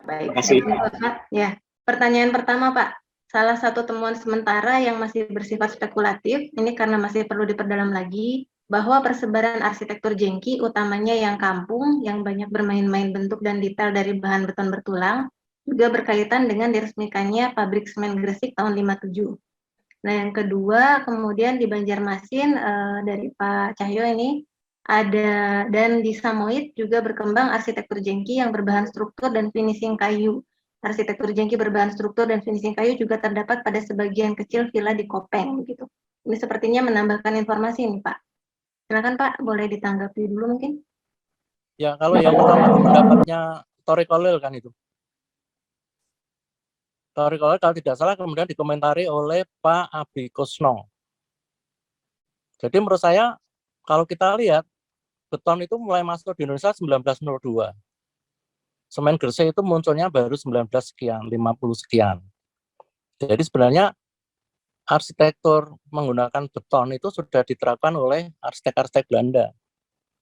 Baik, Pak. Ya, pertanyaan pertama Pak. Salah satu temuan sementara yang masih bersifat spekulatif, ini karena masih perlu diperdalam lagi, bahwa persebaran arsitektur jengki, utamanya yang kampung, yang banyak bermain-main bentuk dan detail dari bahan beton bertulang, juga berkaitan dengan diresmikannya pabrik semen Gresik tahun 57. Nah, yang kedua, kemudian di Banjarmasin dari Pak Cahyo ini, ada, dan di Samoid juga berkembang arsitektur jengki yang berbahan struktur dan finishing kayu. Arsitektur jengki berbahan struktur dan finishing kayu juga terdapat pada sebagian kecil villa di Kopeng gitu. Ini sepertinya menambahkan informasi nih Pak. Silakan Pak, boleh ditanggapi dulu mungkin. Ya, kalau yang pertama itu pendapatnya Tori Kolil kan itu. Tori Kolil kalau tidak salah kemudian dikomentari oleh Pak Abi Kusno. Jadi menurut saya kalau kita lihat beton itu mulai masuk di Indonesia 1902. Semen Gresik itu munculnya baru 19 sekian, 50 sekian. Jadi sebenarnya arsitektur menggunakan beton itu sudah diterapkan oleh arsitek-arsitek Belanda.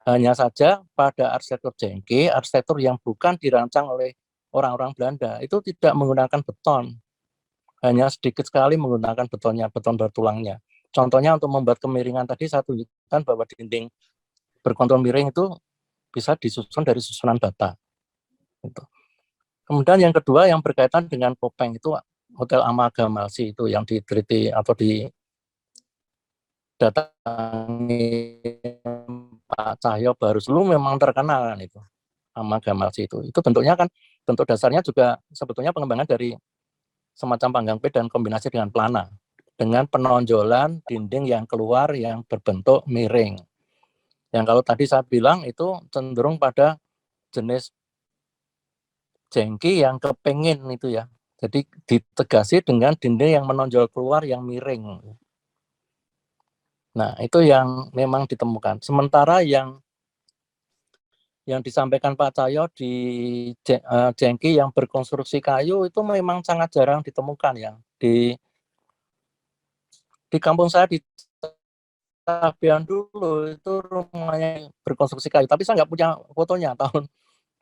Hanya saja pada arsitektur Jengki, arsitektur yang bukan dirancang oleh orang-orang Belanda, itu tidak menggunakan beton. Hanya sedikit sekali menggunakan betonnya, beton bertulangnya. Contohnya untuk membuat kemiringan tadi saya tunjukkan bahwa dinding berkontur miring itu bisa disusun dari susunan bata. Gitu. Kemudian yang kedua yang berkaitan dengan Popeng itu Hotel Amalgamasi itu yang diteliti atau didatangi Pak Cahyo baru dulu memang terkenal kan itu Amalgamasi itu. Itu bentuknya kan bentuk dasarnya juga sebetulnya pengembangan dari semacam panggang P dan kombinasi dengan pelana dengan penonjolan dinding yang keluar yang berbentuk miring. Yang kalau tadi saya bilang itu cenderung pada jenis Jengki yang kepengin itu ya. Jadi ditegasi dengan dinding yang menonjol keluar yang miring. Nah, itu yang memang ditemukan. Sementara yang disampaikan Pak Cahyo di Jengki yang berkonstruksi kayu itu memang sangat jarang ditemukan ya. Di kampung saya di Tabian dulu itu rumahnya berkonstruksi kayu, tapi saya nggak punya fotonya tahun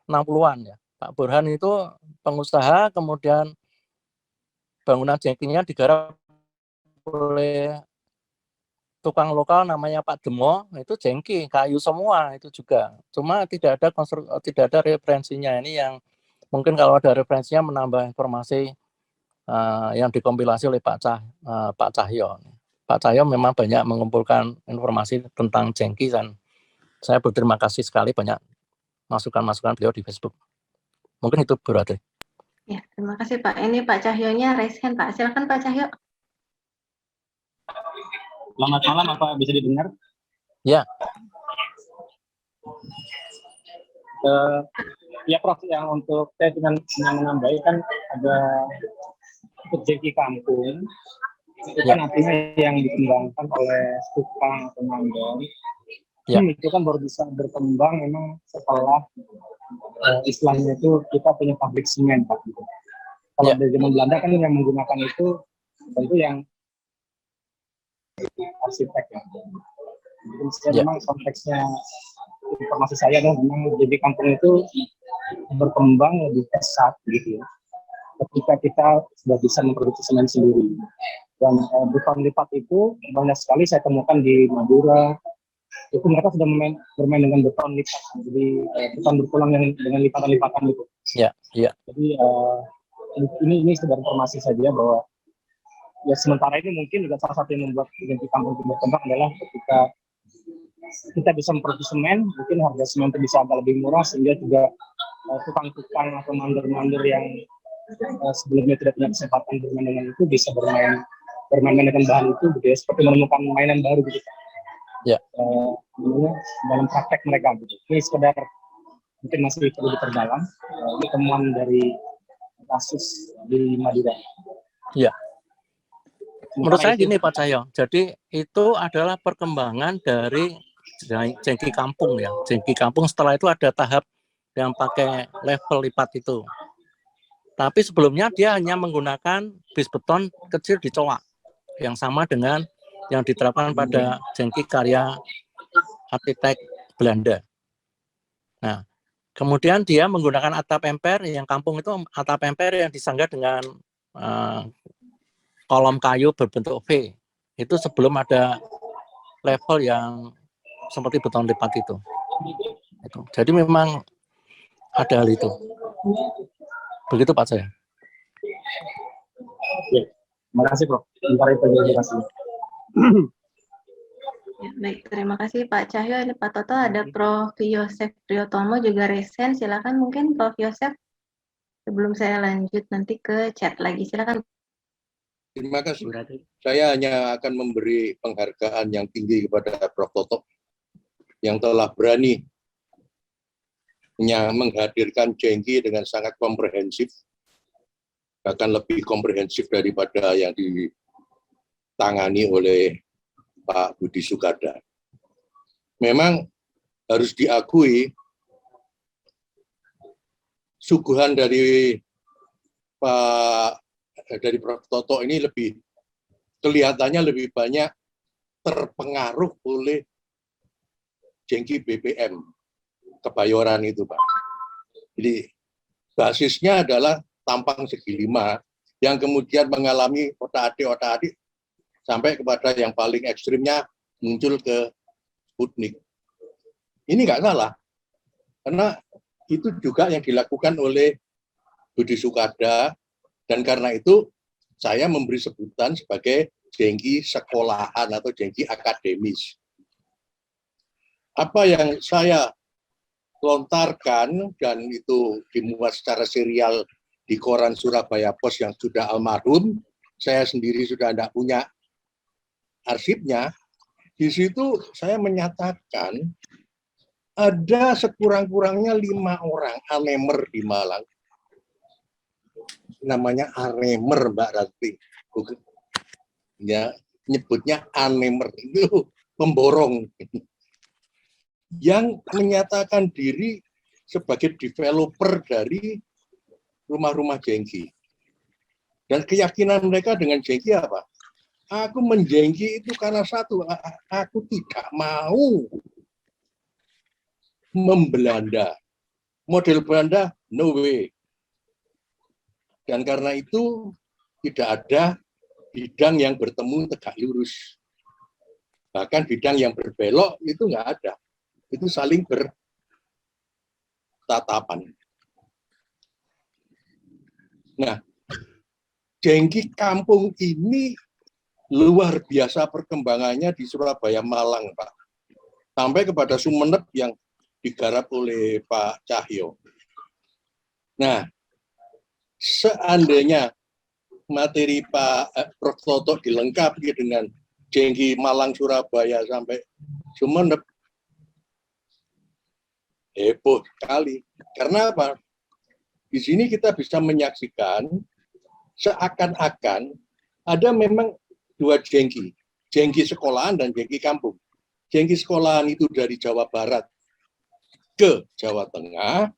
60-an ya. Pak Burhan itu pengusaha, kemudian bangunan Jengkinya digarap oleh tukang lokal namanya Pak Demo, itu Jengki, kayu semua itu juga. Cuma tidak ada referensinya. Ini yang mungkin kalau ada referensinya menambah informasi yang dikompilasi oleh Pak Cahyo. Pak Cahyo memang banyak mengumpulkan informasi tentang Jengki dan saya berterima kasih sekali banyak masukan-masukan beliau di Facebook. Mungkin itu Bu Radri. Ya, terima kasih Pak. Ini Pak Cahyonya raise hand Pak. Silakan Pak Cahyo. Selamat malam, apa bisa didengar? Ya. Ya Prof, yang untuk saya dengan menambahkan ada Jengki kampung, itu kan artinya yang dikembangkan oleh tukang atau mandor. Ya. Itu kan baru bisa berkembang memang setelah istilahnya itu kita punya pabrik semen Pak. Gitu. Kalau dari zaman Belanda kan yang menggunakan itu tentu yang arsitek ya. Jadi memang konteksnya informasi saya adalah memang jadi kampung itu berkembang lebih pesat gitu ya. Ketika kita sudah bisa memproduksi semen sendiri. Dan beton lipat itu banyak sekali saya temukan di Madura. Itu mereka sudah bermain dengan beton lipat. Jadi beton bertulang yang dengan lipatan-lipatan itu. Iya, iya. Jadi ini sekedar informasi saja bahwa ya sementara ini mungkin juga salah satu yang membuat Jengki kampung itu berkembang adalah ketika kita bisa memproduksi semen, mungkin harga semen itu bisa agak lebih murah sehingga juga tukang-tukang atau mandor-mandor yang sebelumnya tidak punya kesempatan bermain dengan itu bisa bermain dengan bahan itu gitu ya, seperti menemukan mainan baru gitu. Ya. Dalam praktek mereka gitu. Ini sekedar mungkin masih perlu diperdalam. Ini temuan dari kasus di Madura. Iya. Menurut saya gini Pak Cahyo, jadi itu adalah perkembangan dari Jengki kampung ya. Jengki kampung setelah itu ada tahap yang pakai level lipat itu. Tapi sebelumnya dia hanya menggunakan bis beton kecil dicowak yang sama dengan yang diterapkan pada Jengki karya arsitek Belanda. Nah, kemudian dia menggunakan atap emper, yang kampung itu atap emper yang disanggah dengan kolom kayu berbentuk V. Itu sebelum ada level yang seperti beton lipat itu. Jadi memang ada hal itu. Begitu Pak saya. Ya, terima kasih Prof. Ya, baik, terima kasih Pak Cahyo. Ini Pak Toto, ada Prof. Yosef Priyotomo juga resen. Silakan mungkin Prof. Yosef sebelum saya lanjut nanti ke chat lagi. Silakan. Terima kasih. Saya hanya akan memberi penghargaan yang tinggi kepada Prof. Toto yang telah berani menghadirkan Jengki dengan sangat komprehensif, bahkan lebih komprehensif daripada yang ditangani oleh Pak Budi Sukada. Memang harus diakui suguhan dari Prof. Toto ini kelihatannya lebih banyak terpengaruh oleh jengki BBM Kebayoran itu, Pak. Jadi basisnya adalah tampang segi lima yang kemudian mengalami otak-atik sampai kepada yang paling ekstrimnya muncul ke Sputnik. Ini nggak salah, karena itu juga yang dilakukan oleh Budi Sukada, dan karena itu saya memberi sebutan sebagai jengki sekolahan atau jengki akademis. Apa yang saya lontarkan dan itu dimuat secara serial di koran Surabaya Post yang sudah almarhum, saya sendiri sudah tidak punya arsipnya. Di situ saya menyatakan ada sekurang-kurangnya 5 orang anemer di Malang. Namanya anemer, Mbak Ratri. Ya, nyebutnya anemer, itu pemborong. Yang menyatakan diri sebagai developer dari rumah-rumah jengki. Dan keyakinan mereka dengan jengki apa? Aku menjengki itu karena satu, aku tidak mau membelanda. Model Belanda, no way. Dan karena itu tidak ada bidang yang bertemu tegak lurus. Bahkan bidang yang berbelok itu nggak ada. Itu saling bertatapan. Nah, jengki kampung ini luar biasa perkembangannya di Surabaya, Malang, Pak. Sampai kepada Sumeneb yang digarap oleh Pak Cahyo. Nah, seandainya materi Pak Prof. Toto dilengkapi dengan jengki Malang, Surabaya, sampai Sumeneb, heboh sekali. Karena apa? Di sini kita bisa menyaksikan seakan-akan ada memang 2 jengki. Jengki sekolahan dan jengki kampung. Jengki sekolahan itu dari Jawa Barat ke Jawa Tengah,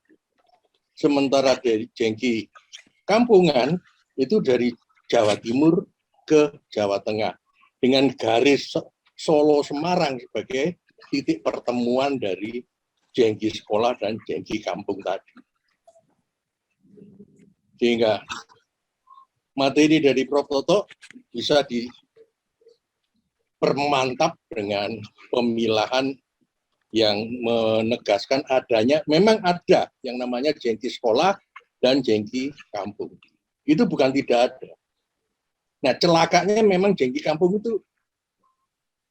sementara dari jengki kampungan itu dari Jawa Timur ke Jawa Tengah. Dengan garis Solo Semarang sebagai titik pertemuan dari jengki sekolah dan jengki kampung tadi. Sehingga materi dari Prof. Toto bisa dipermantap dengan pemilahan yang menegaskan adanya, memang ada yang namanya jengki sekolah dan jengki kampung. Itu bukan tidak ada. Nah, celakanya memang jengki kampung itu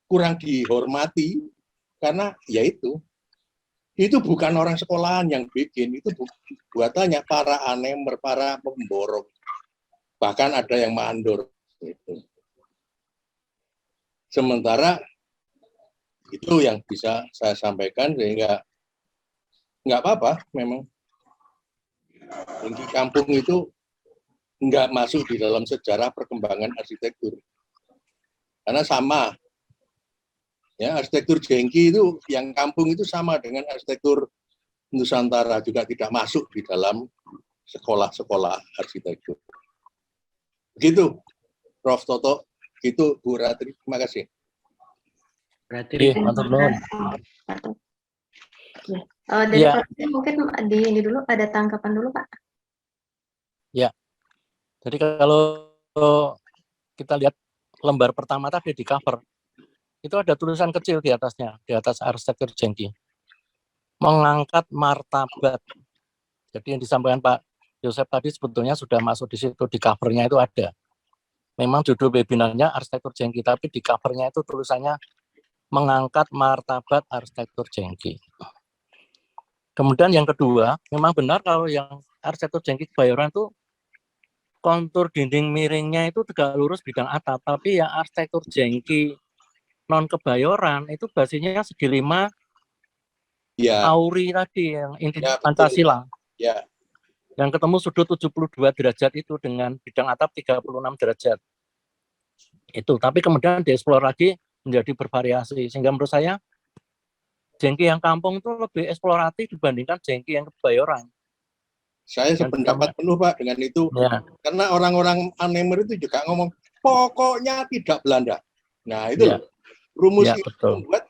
kurang dihormati karena yaitu itu bukan orang sekolahan yang bikin, itu buatannya para anemer, para pemborong. Bahkan ada yang mandor. Sementara itu yang bisa saya sampaikan, sehingga nggak apa-apa memang. Jengki kampung itu nggak masuk di dalam sejarah perkembangan arsitektur. Karena sama. Ya, arsitektur jengki itu, yang kampung itu sama dengan arsitektur Nusantara, juga tidak masuk di dalam sekolah-sekolah arsitektur. Begitu, Prof. Toto. Itu Bu Ratri. Terima kasih. Iya, matur nuwun. Dari Pak, mungkin ini dulu, ada tanggapan dulu, Pak. Ya, jadi kalau kita lihat lembar pertama tadi di cover, itu ada tulisan kecil di atasnya, di atas arsitektur jengki. Mengangkat martabat. Jadi yang disampaikan Pak Yosep tadi sebetulnya sudah masuk di situ, di covernya itu ada. Memang judul webinarnya arsitektur jengki, tapi di covernya itu tulisannya mengangkat martabat arsitektur jengki. Kemudian yang kedua, memang benar kalau yang arsitektur jengki Kebayoran itu kontur dinding miringnya itu tegak lurus bidang atap, tapi yang arsitektur jengki non Kebayoran itu basisnya segi 5 Ya. Auri tadi yang inti Ya, Pancasila. Ya. Yang ketemu sudut 72 derajat itu dengan bidang atap 36 derajat. Itu, tapi kemudian dieksplor lagi menjadi bervariasi. Sehingga menurut saya jengki yang kampung itu lebih eksploratif dibandingkan jengki yang kebayoran. Saya sependapat penuh Pak dengan itu. Ya. Karena orang-orang Anemer itu juga ngomong, pokoknya tidak Belanda. Nah itu Ya. loh, rumus Ya, itu betul. membuat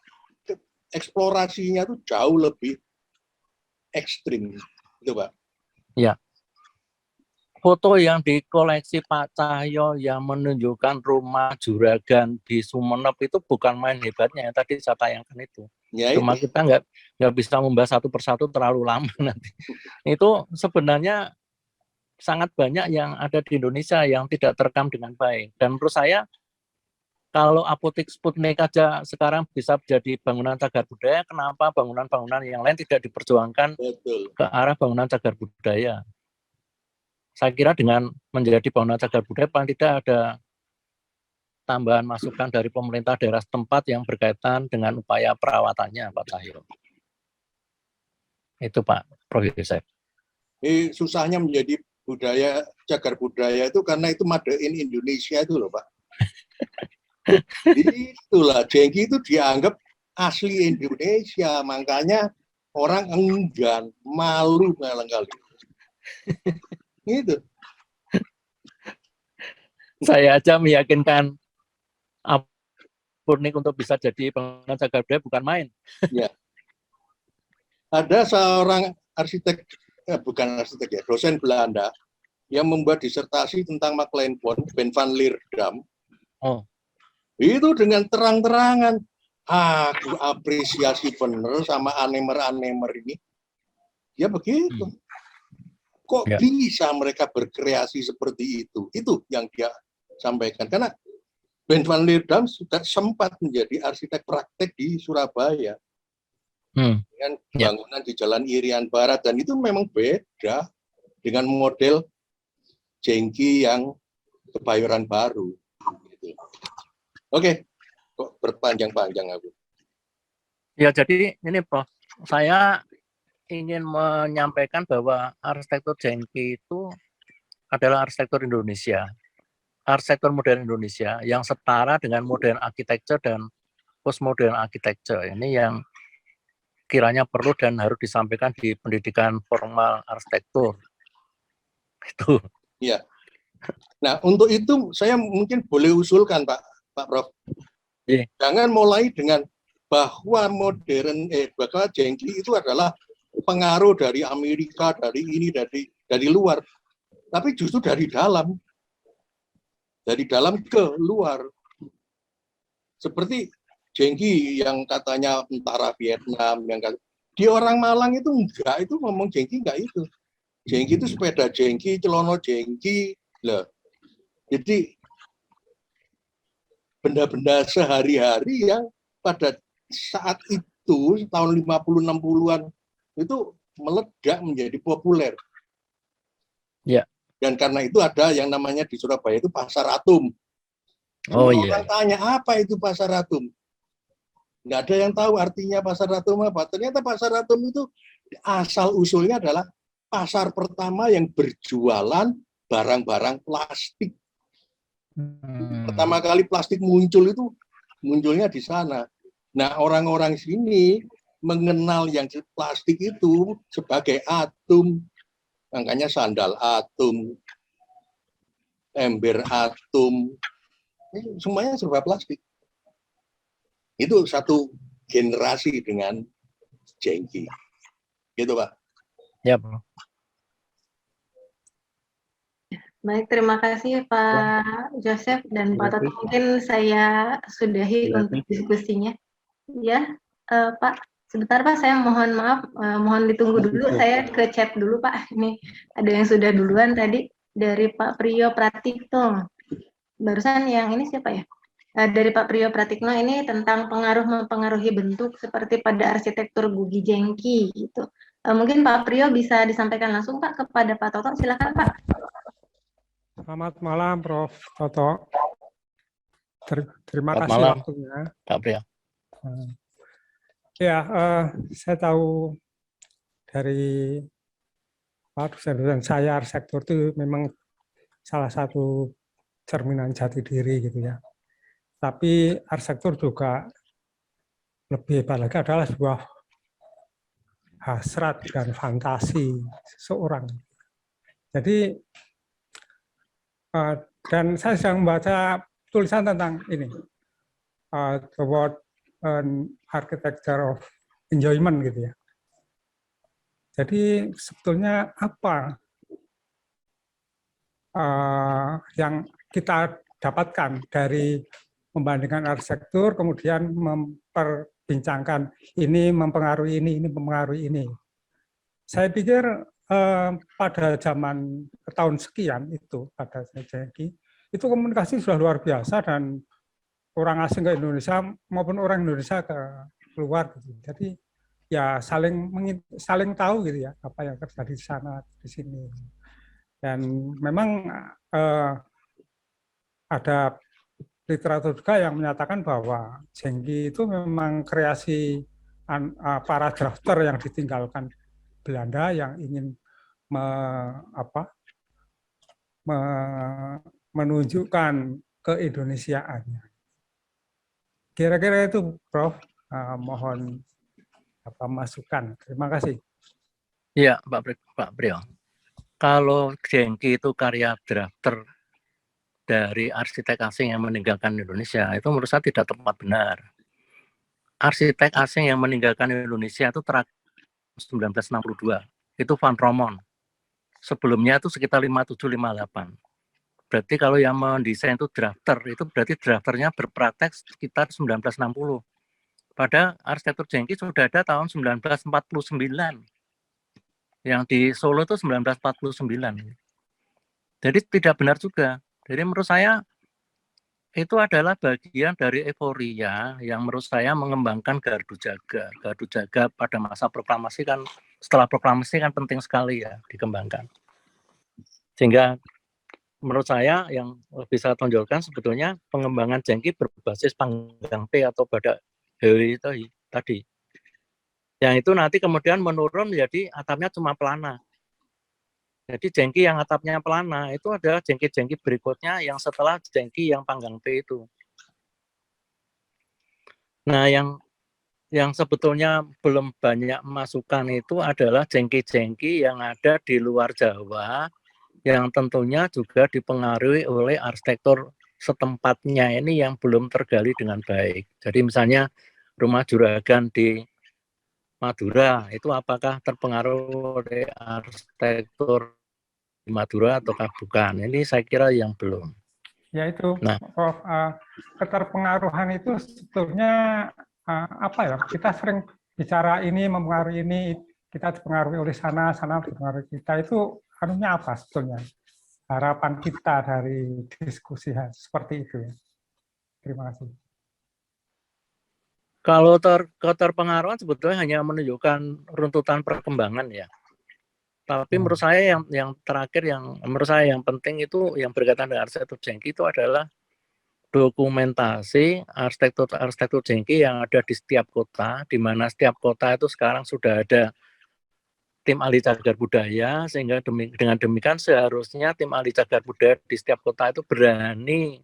eksplorasinya itu jauh lebih ekstrim. Itu Pak. Ya. Foto yang dikoleksi Pak Cahyo yang menunjukkan rumah juragan di Sumenep itu bukan main hebatnya yang tadi saya tayangkan itu. Ya, Cuma itu. kita nggak bisa membahas satu persatu terlalu lama nanti. Itu sebenarnya sangat banyak yang ada di Indonesia yang tidak terekam dengan baik. Dan menurut saya kalau apotek Sputnik aja sekarang bisa menjadi bangunan cagar budaya, kenapa bangunan-bangunan yang lain tidak diperjuangkan Betul. ke arah bangunan cagar budaya? Saya kira dengan menjadi bangunan cagar budaya paling tidak ada tambahan masukan dari pemerintah daerah setempat yang berkaitan dengan upaya perawatannya, Pak Cahyo. Itu Pak Prof. Yosef. Ini susahnya menjadi budaya cagar budaya itu karena itu made in Indonesia itu loh Pak. Itulah jengki itu dianggap asli Indonesia, makanya orang enggan, malu kali. Gitu. Saya aja meyakinkan Sputnik untuk bisa jadi bangunan cagar budaya bukan main. Ya. Ada seorang arsitek, bukan arsitek ya, dosen Belanda yang membuat disertasi tentang Maklenpon, Ben van Leerdam. Oh. Itu dengan terang-terangan, aku apresiasi bener sama Anemer ini. Ya begitu. Kok Ya. bisa mereka berkreasi seperti itu? Itu yang dia sampaikan. Karena Ben van Leerdam sudah sempat menjadi arsitek praktek di Surabaya. Dengan bangunan di Jalan Irian Barat. Dan itu memang beda dengan model jengki yang Kebayoran Baru. Gitu. Oke, kok berpanjang-panjang aku. Ya, jadi ini Prof, saya ingin menyampaikan bahwa arsitektur jengki itu adalah arsitektur Indonesia, arsitektur modern Indonesia yang setara dengan modern architecture dan postmodern architecture. Ini yang kiranya perlu dan harus disampaikan di pendidikan formal arsitektur. Itu. Iya. Nah, untuk itu saya mungkin boleh usulkan Pak Prof. Yeah. Jangan mulai dengan bahwa bahwa jengki itu adalah pengaruh dari Amerika, dari ini, dari luar. Tapi justru dari dalam ke luar. Seperti jengki yang katanya tentara Vietnam, di orang Malang itu enggak, itu ngomong jengki enggak itu. Jengki itu sepeda jengki, celono jengki. Loh. Jadi benda-benda sehari-hari yang pada saat itu tahun 50-60-an itu meledak menjadi populer. Ya. Dan karena itu ada yang namanya di Surabaya itu Pasar Atom. Oh iya. Orang tanya apa itu Pasar Atom? Nggak ada yang tahu artinya Pasar Atom apa. Ternyata Pasar Atom itu asal usulnya adalah pasar pertama yang berjualan barang-barang plastik. Pertama kali plastik munculnya di sana. Nah, orang-orang sini mengenal yang plastik itu sebagai atom. Makanya sandal atom, ember atom, semuanya serba plastik. Itu satu generasi dengan jengki. Gitu, Pak. Ya, Pak. Baik, terima kasih Pak Joseph dan Pak Toto. Mungkin saya sudahi untuk diskusinya. Ya, Pak, sebentar Pak, saya mohon maaf, mohon ditunggu dulu, saya ke chat dulu Pak. Ini ada yang sudah duluan tadi dari Pak Priyo Pratikno. Barusan yang ini siapa ya? Dari Pak Priyo Pratikno ini tentang pengaruh mempengaruhi bentuk seperti pada arsitektur Gugi Jengki gitu. Mungkin Pak Priyo bisa disampaikan langsung Pak kepada Pak Toto, silakan Pak. Selamat malam, Prof. Toto. Terima Selamat kasih malam, waktunya. Pak Priyo. Ya, saya tahu dari Pak dosen saya arsitektur itu memang salah satu cerminan jati diri gitu ya. tapi arsitektur juga lebih hebat lagi adalah sebuah hasrat dan fantasi seseorang. Jadi dan saya sedang membaca tulisan tentang ini, the word architecture of enjoyment gitu ya. Jadi sebetulnya apa yang kita dapatkan dari membandingkan arsitektur, kemudian memperbincangkan ini mempengaruhi ini mempengaruhi ini. Saya pikir pada zaman tahun sekian itu, pada Jengki, itu komunikasi sudah luar biasa dan orang asing ke Indonesia maupun orang Indonesia ke luar gitu. Jadi ya saling tahu gitu ya apa yang terjadi di sana di sini. Dan memang ada literatur juga yang menyatakan bahwa Jengki itu memang kreasi para drafter yang ditinggalkan Belanda yang ingin menunjukkan keindonesiaannya. Kira-kira itu, Prof. Mohon masukan. Terima kasih. Iya, Pak Priyo. Kalau Jengki itu karya drafter dari arsitek asing yang meninggalkan Indonesia, itu menurut saya tidak tepat benar. Arsitek asing yang meninggalkan Indonesia itu terakhir 1962, itu Van Romon. Sebelumnya itu sekitar 57-58. Berarti kalau yang mendesain itu drafter, itu berarti drafternya berpraktek sekitar 1960. Pada arsitektur Jengki sudah ada tahun 1949. Yang di Solo itu 1949. Jadi tidak benar juga. Jadi menurut saya itu adalah bagian dari euforia yang menurut saya mengembangkan gardu jaga. Gardu jaga pada masa proklamasi kan, setelah proklamasi kan penting sekali ya dikembangkan. Sehingga menurut saya yang bisa tonjolkan sebetulnya pengembangan Jengki berbasis panggang P atau badak Hewi itu tadi. Yang itu nanti kemudian menurun menjadi atapnya cuma pelana. Jadi Jengki yang atapnya pelana itu adalah Jengki-Jengki berikutnya yang setelah Jengki yang panggang P itu. Nah, yang sebetulnya belum banyak masukan itu adalah Jengki-Jengki yang ada di luar Jawa, yang tentunya juga dipengaruhi oleh arsitektur setempatnya ini yang belum tergali dengan baik. Jadi misalnya rumah juragan di Madura, itu apakah terpengaruh oleh arsitektur di Madura ataukah bukan? Ini saya kira yang belum. Ya itu, Nah, Prof. Keterpengaruhan itu sebetulnya apa ya? Kita sering bicara ini mempengaruhi ini, kita dipengaruhi oleh sana, sana dipengaruhi kita. Itu anunya apa sebetulnya? Harapan kita dari diskusi seperti itu. Terima kasih. kalau keterpengaruhan sebetulnya hanya menunjukkan runtutan perkembangan ya. Tapi menurut saya yang terakhir yang menurut saya yang penting itu yang berkaitan dengan arsitektur Jengki itu adalah dokumentasi arsitektur Jengki yang ada di setiap kota, di mana setiap kota itu sekarang sudah ada tim ahli cagar budaya, sehingga dengan demikian seharusnya tim ahli cagar budaya di setiap kota itu berani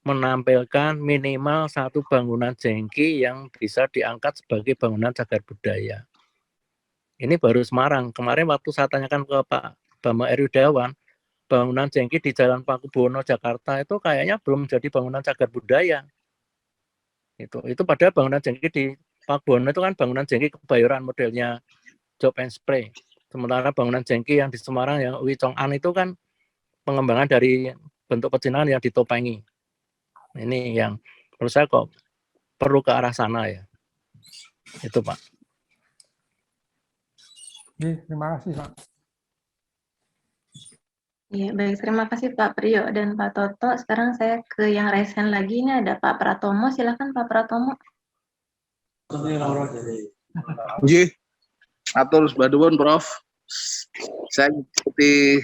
menampilkan minimal satu bangunan Jengki yang bisa diangkat sebagai bangunan cagar budaya. Ini baru Semarang. Kemarin waktu saya tanyakan ke Pak Bambang Eriudawan, bangunan Jengki di Jalan Pakubuwono Jakarta itu kayaknya belum jadi bangunan cagar budaya. Itu padahal bangunan Jengki di Pakubuwono itu kan bangunan Jengki Kebayoran modelnya Job and Spray. Sementara bangunan Jengki yang di Semarang yang Wi Chong An itu kan pengembangan dari bentuk pecinan yang ditopengi. Ini yang menurut saya kok perlu ke arah sana ya. Itu Pak. Terima kasih Pak. Ya, baik. Terima kasih Pak Priyo dan Pak Toto. Sekarang saya ke yang raise hand lagi. Ini ada Pak Pratomo. Silakan Pak Pratomo. Nggih, atur sebaduun Prof. Saya mengikuti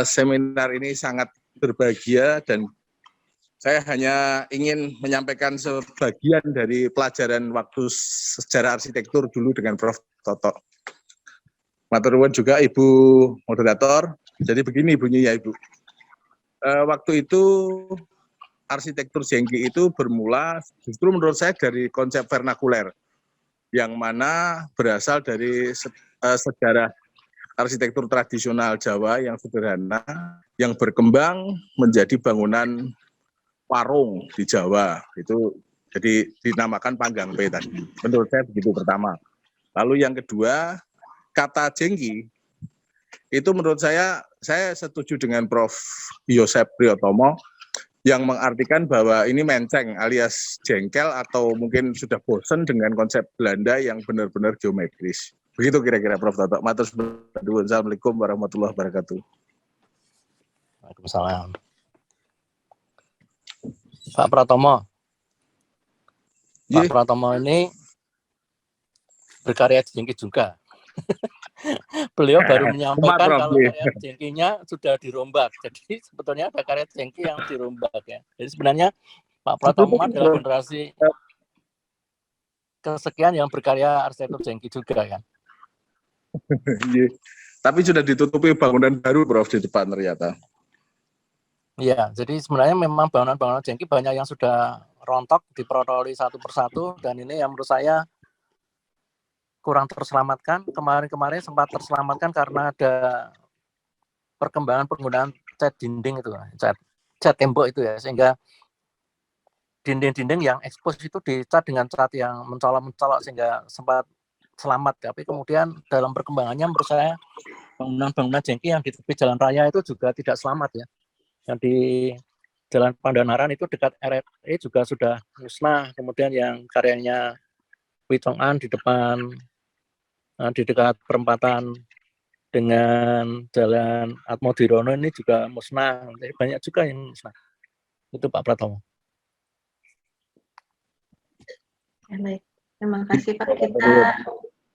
seminar ini sangat berbahagia dan saya hanya ingin menyampaikan sebagian dari pelajaran waktu sejarah arsitektur dulu dengan Prof. Toto. Matur nuwun juga Ibu moderator. Jadi begini bunyinya Ibu. Waktu itu arsitektur jengki itu bermula justru menurut saya dari konsep vernakuler, yang mana berasal dari sejarah arsitektur tradisional Jawa yang sederhana, yang berkembang menjadi bangunan warung di Jawa. Itu jadi dinamakan Panggang P tadi. Menurut saya begitu pertama. Lalu yang kedua, kata jengki itu menurut saya setuju dengan Prof. Yosep Priyotomo yang mengartikan bahwa ini menceng alias jengkel atau mungkin sudah bosan dengan konsep Belanda yang benar-benar geometris. Begitu kira-kira Prof. Toto. Matur suwun. Assalamualaikum warahmatullahi wabarakatuh. Waalaikumsalam. Pak Pratomo. Pak Pratomo ini berkarya jengki juga. Beliau baru menyampaikan kalau karya jengkinya sudah dirombak. Jadi sebetulnya ada karya jengki yang dirombak ya. Jadi sebenarnya Pak Pratomo adalah generasi kesekian yang berkarya arsitektur jengki juga kan. Tapi sudah ditutupi bangunan baru Prof di depan ternyata. Iya, jadi sebenarnya memang bangunan-bangunan jengki banyak yang sudah rontok, diprotoli satu persatu, dan ini yang menurut saya kurang terselamatkan. Kemarin-kemarin sempat terselamatkan karena ada perkembangan penggunaan cat dinding itu, cat tembok itu ya, sehingga dinding-dinding yang ekspos itu dicat dengan cat yang mencolok-mencolok sehingga sempat selamat. Tapi kemudian dalam perkembangannya menurut saya bangunan-bangunan jengki yang di tepi jalan raya itu juga tidak selamat ya. Yang di Jalan Pandanaran itu dekat RRI juga sudah musnah. Kemudian yang karyanya Wicong-an di depan, di dekat perempatan dengan Jalan Atmodirono ini juga musnah. Jadi banyak juga yang musnah. Itu Pak Pratomo. Ya, baik. Terima kasih Pak.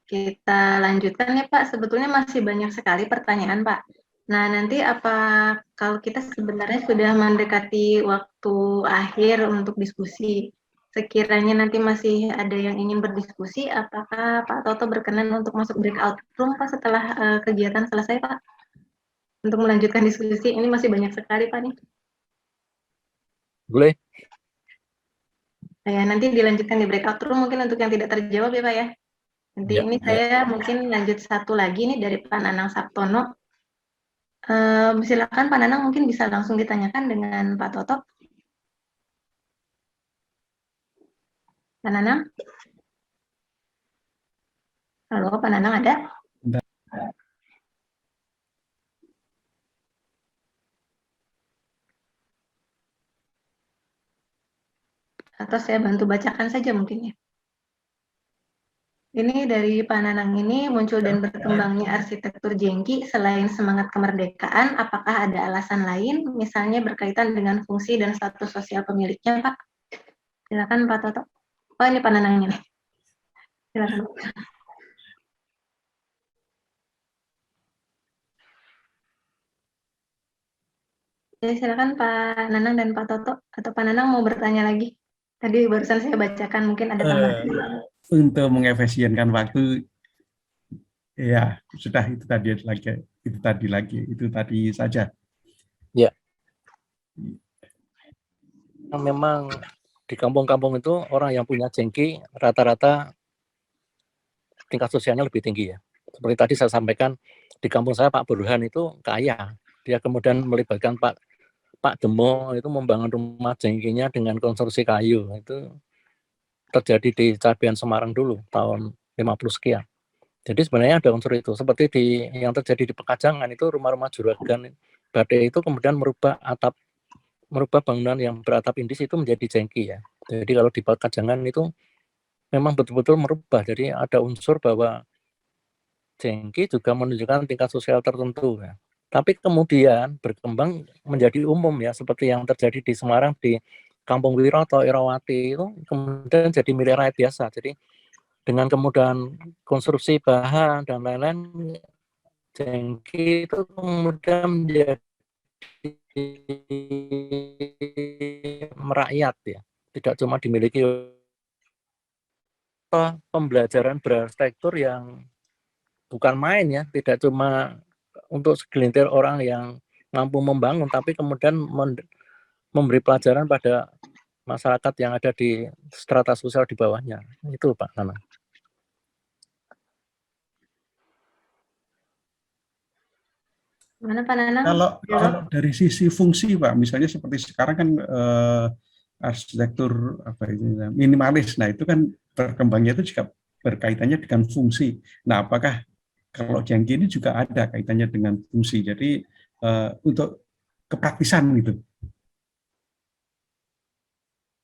Kita lanjutkan ya Pak. Sebetulnya masih banyak sekali pertanyaan Pak. Nah, nanti kalau kita sebenarnya sudah mendekati waktu akhir untuk diskusi, sekiranya nanti masih ada yang ingin berdiskusi, apakah Pak Toto berkenan untuk masuk breakout room Pak setelah kegiatan selesai Pak? Untuk melanjutkan diskusi, ini masih banyak sekali Pak nih. Boleh. Ya, nanti dilanjutkan di breakout room mungkin untuk yang tidak terjawab ya Pak ya. Nanti Ya, ini saya mungkin lanjut satu lagi nih dari Pak Nanang Sabtono. Silakan Pak Nanang, mungkin bisa langsung ditanyakan dengan Pak Toto. Pak Nanang? Halo, Pak Nanang ada? Atau saya bantu bacakan saja mungkin ya. Ini dari Pak Nanang ini, muncul dan berkembangnya arsitektur jengki selain semangat kemerdekaan, apakah ada alasan lain, misalnya berkaitan dengan fungsi dan status sosial pemiliknya, Pak? Silakan Pak Toto. Oh, ini Pak Nanang ini. Silakan. Ya, silakan Pak Nanang dan Pak Toto. Atau Pak Nanang mau bertanya lagi? Tadi barusan saya bacakan, mungkin ada tambahan. Untuk mengefisienkan waktu, ya sudah itu tadi saja. Ya. Memang di kampung-kampung itu orang yang punya jengki rata-rata tingkat sosialnya lebih tinggi ya. Seperti tadi saya sampaikan, di kampung saya Pak Burhan itu kaya. Dia kemudian melibatkan Pak Demo itu membangun rumah jengkinya dengan konstruksi kayu. Itu terjadi di Cabean Semarang dulu tahun 50 sekian. Jadi sebenarnya ada unsur itu. Seperti yang terjadi di Pekajangan itu rumah-rumah juragan badai itu kemudian merubah bangunan yang beratap indis itu menjadi jengki ya. Jadi kalau di Pekajangan itu memang betul-betul merubah. Jadi ada unsur bahwa jengki juga menunjukkan tingkat sosial tertentu ya. Tapi kemudian berkembang menjadi umum ya, seperti yang terjadi di Semarang di Kampung Wiroto, Irawati itu kemudian jadi milik rakyat biasa. Jadi dengan kemudahan konstruksi bahan dan lain-lain, jengki itu kemudian menjadi merakyat ya, tidak cuma dimiliki pembelajaran berarsitektur yang bukan main ya, tidak cuma untuk segelintir orang yang mampu membangun, tapi kemudian memberi pelajaran pada masyarakat yang ada di strata sosial di bawahnya. Itu Pak Nana. Mana Pak Nanang? Kalau Jawab. dari sisi fungsi Pak, misalnya seperti sekarang kan arsitektur apa ini minimalis. Nah, itu kan berkembangnya itu juga berkaitannya dengan fungsi. Nah, apakah kalau Jengki ini juga ada kaitannya dengan fungsi. Jadi untuk kepraktisan gitu.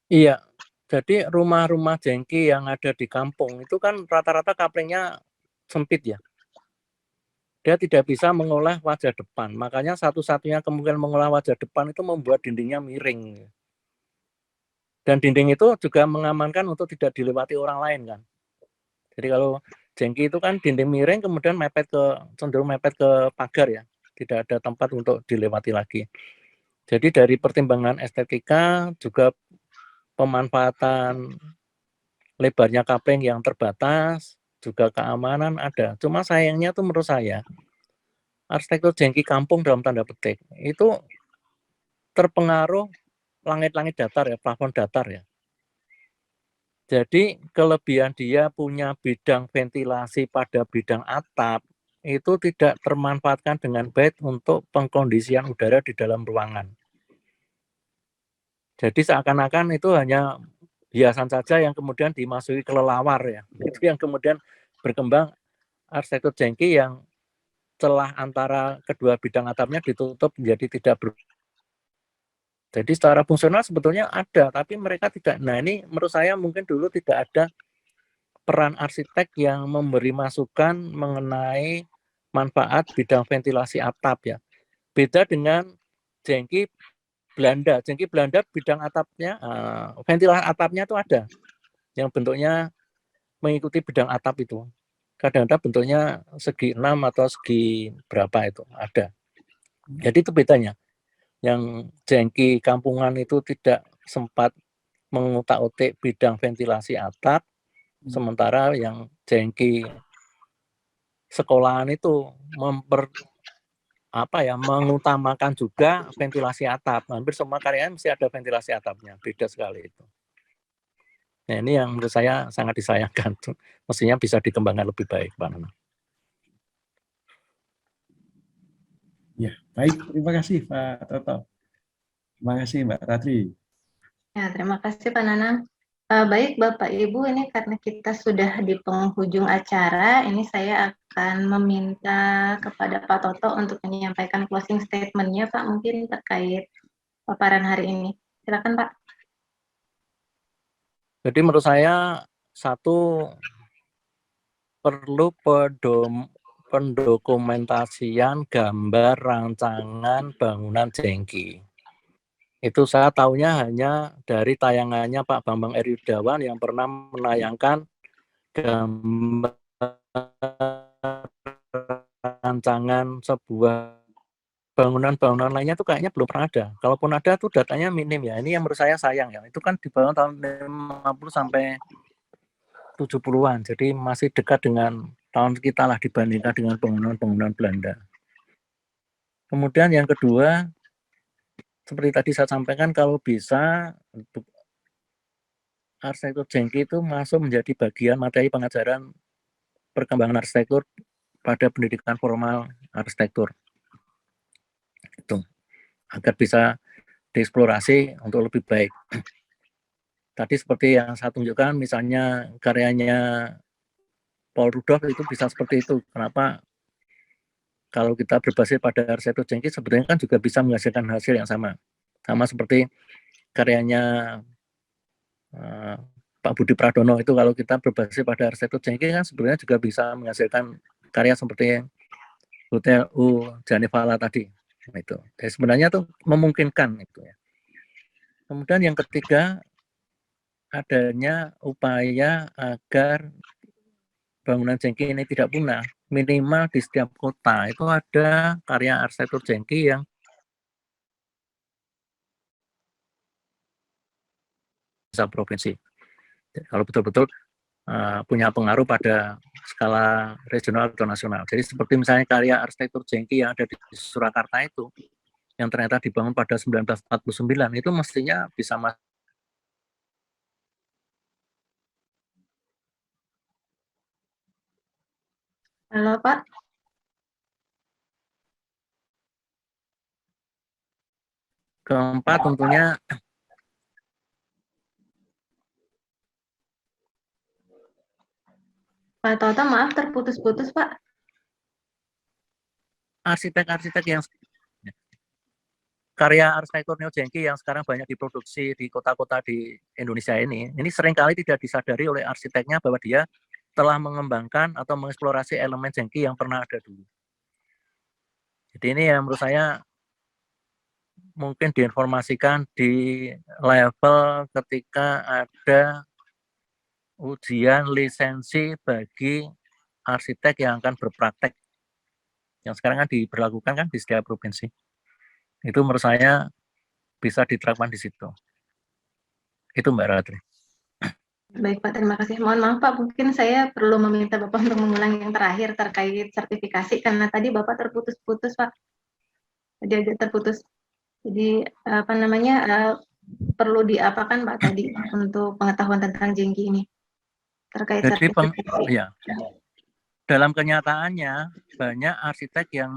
Iya, jadi rumah-rumah Jengki yang ada di kampung itu kan rata-rata kaplingnya sempit ya. Dia tidak bisa mengolah wajah depan. Makanya satu-satunya kemungkinan mengolah wajah depan itu membuat dindingnya miring. Dan dinding itu juga mengamankan untuk tidak dilewati orang lain kan. Jadi kalau Jengki itu kan dinding miring kemudian cenderung mepet ke pagar ya. Tidak ada tempat untuk dilewati lagi. Jadi dari pertimbangan estetika juga pemanfaatan lebarnya kapling yang terbatas, juga keamanan ada. Cuma sayangnya tuh menurut saya arsitektur Jengki kampung dalam tanda petik itu terpengaruh langit-langit datar ya, plafon datar ya. Jadi kelebihan dia punya bidang ventilasi pada bidang atap itu tidak termanfaatkan dengan baik untuk pengkondisian udara di dalam ruangan. Jadi seakan-akan itu hanya hiasan saja yang kemudian dimasuki kelelawar ya. Itu yang kemudian berkembang arsitektur Jengki yang celah antara kedua bidang atapnya ditutup menjadi tidak Jadi secara fungsional sebetulnya ada, tapi mereka tidak. Nah ini menurut saya mungkin dulu tidak ada peran arsitek yang memberi masukan mengenai manfaat bidang ventilasi atap ya. Beda dengan Jengki Belanda. Jengki Belanda bidang atapnya, ventilasi atapnya itu ada, yang bentuknya mengikuti bidang atap itu. Kadang-kadang bentuknya segi 6 atau segi berapa itu ada. Jadi itu bedanya. Yang Jengki kampungan itu tidak sempat mengutak-utik bidang ventilasi atap, sementara yang Jengki sekolahan itu mengutamakan juga ventilasi atap. Hampir semua karyanya mesti ada ventilasi atapnya, beda sekali itu. Nah ini yang menurut saya sangat disayangkan, mestinya bisa dikembangkan lebih baik, Pak Nana. Ya, baik. Terima kasih Pak Toto. Terima kasih Mbak Ratri. Ya, terima kasih Pak Nanang. Baik Bapak Ibu, ini karena kita sudah di penghujung acara, ini saya akan meminta kepada Pak Toto untuk menyampaikan closing statement-nya Pak, mungkin terkait paparan hari ini. Silakan Pak. Jadi menurut saya satu perlu pendokumentasian gambar rancangan bangunan Jengki. Itu saya tahunya hanya dari tayangannya Pak Bambang R. Yudawan yang pernah menayangkan gambar rancangan sebuah bangunan-bangunan lainnya tuh kayaknya belum pernah ada. Kalaupun ada tuh datanya minim ya. Ini yang menurut saya sayang ya. Itu kan dibangun tahun 50 sampai 70-an. Jadi masih dekat dengan tahun kita lah dibandingkan dengan bangunan-bangunan Belanda. Kemudian yang kedua, seperti tadi saya sampaikan, kalau bisa arsitektur Jengki itu masuk menjadi bagian materi pengajaran perkembangan arsitektur pada pendidikan formal arsitektur. Itu agar bisa dieksplorasi untuk lebih baik. Tadi seperti yang saya tunjukkan, misalnya karyanya Paul Rudolph itu bisa seperti itu. Kenapa? Kalau kita berbasis pada arsitektur Jengki sebetulnya kan juga bisa menghasilkan hasil yang sama. Sama seperti karyanya Pak Budi Pradono itu kalau kita berbasis pada arsitektur Jengki kan sebenarnya juga bisa menghasilkan karya seperti Hotel U Janivala tadi. Itu. Jadi sebenarnya itu memungkinkan itu ya. Kemudian yang ketiga adanya upaya agar bangunan Jengki ini tidak punah. Minimal di setiap kota itu ada karya arsitektur Jengki yang bisa provinsi. Jadi, kalau betul-betul punya pengaruh pada skala regional atau nasional. Jadi seperti misalnya karya arsitektur Jengki yang ada di Surakarta itu yang ternyata dibangun pada 1949 itu mestinya bisa masuk. Halo Pak, Keempat tentunya Pak Toto, maaf terputus-putus Pak. arsitek-arsitek yang karya arsitektur Neo Genki yang sekarang banyak diproduksi di kota-kota di Indonesia ini seringkali tidak disadari oleh arsiteknya bahwa dia telah mengembangkan atau mengeksplorasi elemen Genki yang pernah ada dulu. Jadi ini yang menurut saya mungkin diinformasikan di level ketika ada ujian lisensi bagi arsitek yang akan berpraktek. Yang sekarang kan diberlakukan kan di setiap provinsi. Itu menurut saya bisa diterapkan di situ. Itu Mbak Ratri. Baik Pak, terima kasih. Mohon maaf Pak, mungkin saya perlu meminta Bapak untuk mengulang yang terakhir terkait sertifikasi, karena tadi Bapak terputus-putus Pak. Tadi agak terputus. Jadi apa namanya, perlu diapakan Pak tadi untuk pengetahuan tentang Genki ini? Terkait Jadi sertifikasi. ya, dalam kenyataannya banyak arsitek yang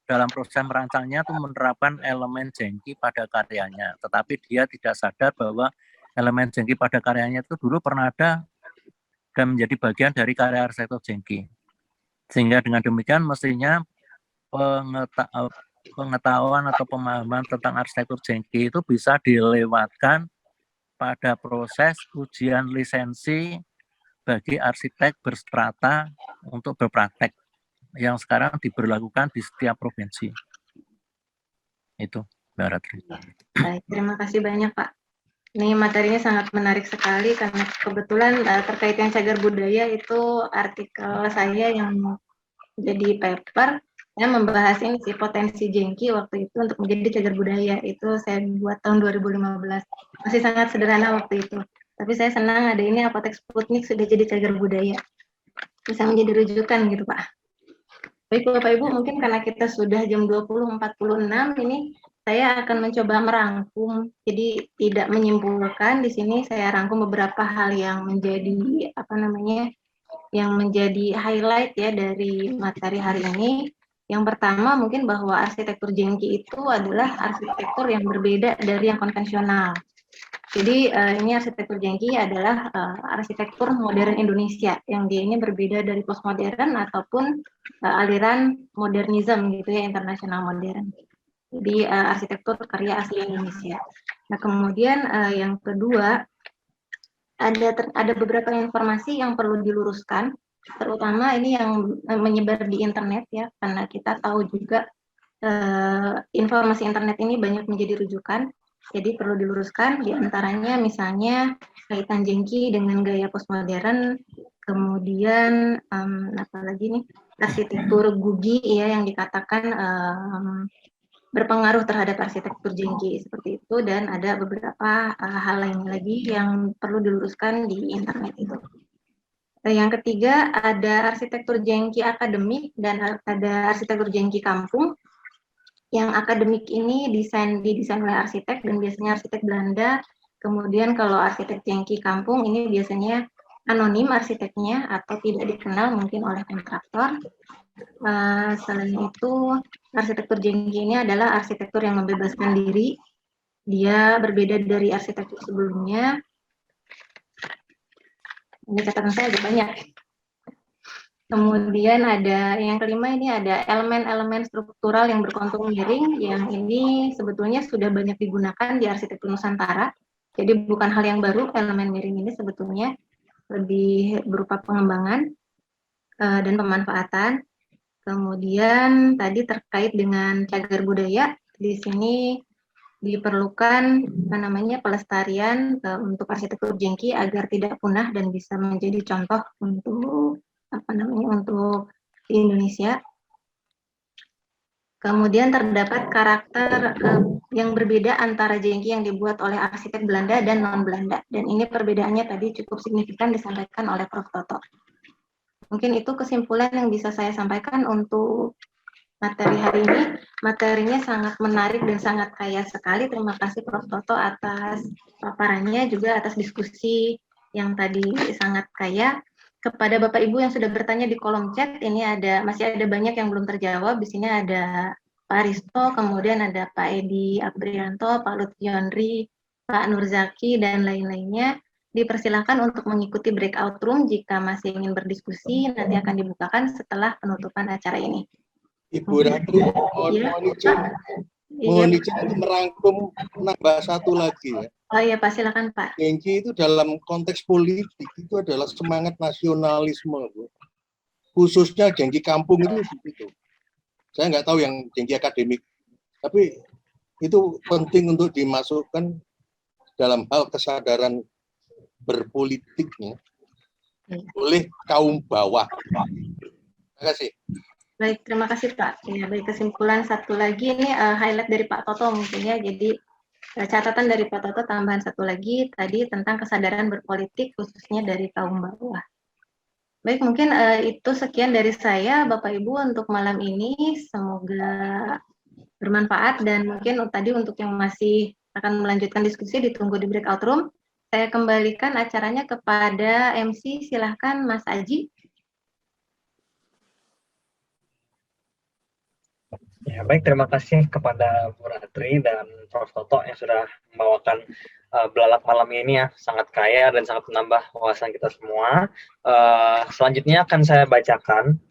dalam proses merancangnya itu menerapkan elemen Genki pada karyanya, tetapi dia tidak sadar bahwa elemen Genki pada karyanya itu dulu pernah ada dan menjadi bagian dari karya arsitektur Genki. Sehingga dengan demikian mestinya pengetahuan atau pemahaman tentang arsitektur Genki itu bisa dilewatkan pada proses ujian lisensi bagi arsitek berstrata untuk berpraktek yang sekarang diberlakukan di setiap provinsi. Itu, Mbak Ratri. Baik, terima kasih banyak Pak. Ini materinya sangat menarik sekali karena kebetulan terkait yang cagar budaya itu artikel saya yang jadi paper yang membahas ini sih potensi Genki waktu itu untuk menjadi cagar budaya. Itu saya buat tahun 2015. Masih sangat sederhana waktu itu. Tapi saya senang ada ini Apotek Sputnik sudah jadi cagar budaya. Bisa menjadi rujukan gitu Pak. Baik Bapak Ibu, mungkin karena kita sudah jam 20.46 ini saya akan mencoba merangkum. Jadi tidak menyimpulkan, di sini saya rangkum beberapa hal yang menjadi yang menjadi highlight ya dari materi hari ini. Yang pertama mungkin bahwa arsitektur Genki itu adalah arsitektur yang berbeda dari yang konvensional. Jadi ini arsitektur Genki adalah arsitektur modern Indonesia yang dia ini berbeda dari postmodern ataupun aliran modernisme gitu ya, internasional modern. Jadi arsitektur karya asli Indonesia. Nah kemudian yang kedua ada beberapa informasi yang perlu diluruskan, terutama ini yang menyebar di internet ya, karena kita tahu juga informasi internet ini banyak menjadi rujukan. Jadi perlu diluruskan, diantaranya misalnya kaitan Genki dengan gaya postmodern, kemudian apalagi nih arsitektur Gugi ya yang dikatakan berpengaruh terhadap arsitektur Genki seperti itu, dan ada beberapa hal lain lagi yang perlu diluruskan di internet itu. Yang ketiga ada arsitektur Genki akademik dan ada arsitektur Genki kampung. Yang akademik ini didesain oleh arsitek dan biasanya arsitek Belanda. Kemudian kalau arsitek Genki kampung ini biasanya anonim arsiteknya atau tidak dikenal mungkin oleh kontraktor. Selain itu arsitektur Genki ini adalah arsitektur yang membebaskan diri. Dia berbeda dari arsitektur sebelumnya. Ini catatan saya agak banyak. Kemudian ada yang kelima, ini ada elemen-elemen struktural yang berkontur miring, yang ini sebetulnya sudah banyak digunakan di arsitektur Nusantara. Jadi bukan hal yang baru, elemen miring ini sebetulnya lebih berupa pengembangan dan pemanfaatan. Kemudian tadi terkait dengan cagar budaya, di sini diperlukan pelestarian untuk arsitektur Genki agar tidak punah dan bisa menjadi contoh untuk untuk di Indonesia. Kemudian terdapat karakter yang berbeda antara Genki yang dibuat oleh arsitek Belanda dan non-Belanda, dan ini perbedaannya tadi cukup signifikan disampaikan oleh Prof. Toto. Mungkin itu kesimpulan yang bisa saya sampaikan untuk materi hari ini. Materinya sangat menarik dan sangat kaya sekali. Terima kasih Prof. Toto atas paparannya, juga atas diskusi yang tadi sangat kaya. Kepada Bapak Ibu yang sudah bertanya di kolom chat, ini masih ada banyak yang belum terjawab. Di sini ada Pak Risto, kemudian ada Pak Edi Aprianto, Pak Lutfi Yonri, Pak Nurzaki, dan lain-lainnya. Dipersilakan untuk mengikuti breakout room jika masih ingin berdiskusi, nanti akan dibukakan setelah penutupan acara ini. Ibu Ratri, mohon izin untuk merangkum nambah satu lagi ya. Oh iya Pak, silakan Pak. Jengki itu dalam konteks politik itu adalah semangat nasionalisme, Bu. Khususnya jengki kampung itu begitu. Saya nggak tahu yang jengki akademik, tapi itu penting untuk dimasukkan dalam hal kesadaran berpolitiknya oleh kaum bawah. Terima kasih. Baik, terima kasih Pak. Ya, baik, kesimpulan satu lagi ini highlight dari Pak Toto mungkin ya. Jadi catatan dari Pak Toto tambahan satu lagi tadi tentang kesadaran berpolitik khususnya dari kaum bawah. Baik, mungkin itu sekian dari saya Bapak Ibu untuk malam ini. Semoga bermanfaat dan mungkin tadi untuk yang masih akan melanjutkan diskusi ditunggu di breakout room. Saya kembalikan acaranya kepada MC, silahkan Mas Aji. Ya, baik, terima kasih kepada Bu Ratri dan Prof. Toto yang sudah membawakan belalak malam ini ya, sangat kaya dan sangat menambah wawasan kita semua. Selanjutnya akan saya bacakan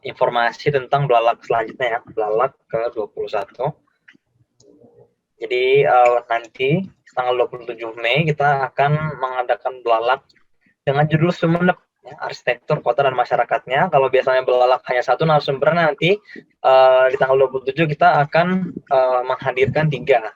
informasi tentang belalak selanjutnya ya, belalak ke-21. Jadi nanti tanggal 27 Mei kita akan mengadakan belalak dengan judul Sumenep, ya, arsitektur kota dan masyarakatnya. Kalau biasanya belalak hanya satu narasumber, nanti di tanggal 27 kita akan menghadirkan tiga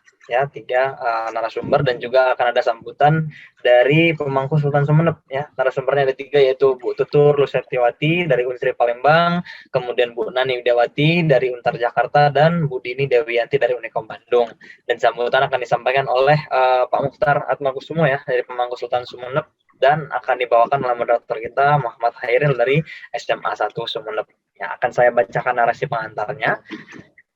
narasumber dan juga akan ada sambutan dari pemangku Sultan Sumenep ya. Narasumbernya ada tiga, yaitu Bu Tutur Lusetiwati dari Unsri Palembang, kemudian Bu Nani Widawati dari Untar Jakarta, dan Bu Dini Dewiyanti dari Unikom Bandung. Dan sambutan akan disampaikan oleh Pak Mukhtar Atmakusumo ya dari pemangku Sultan Sumenep, dan akan dibawakan oleh moderator kita Muhammad Hairil dari SMA 1 Sumenep. Ya, akan saya bacakan narasi pengantarnya.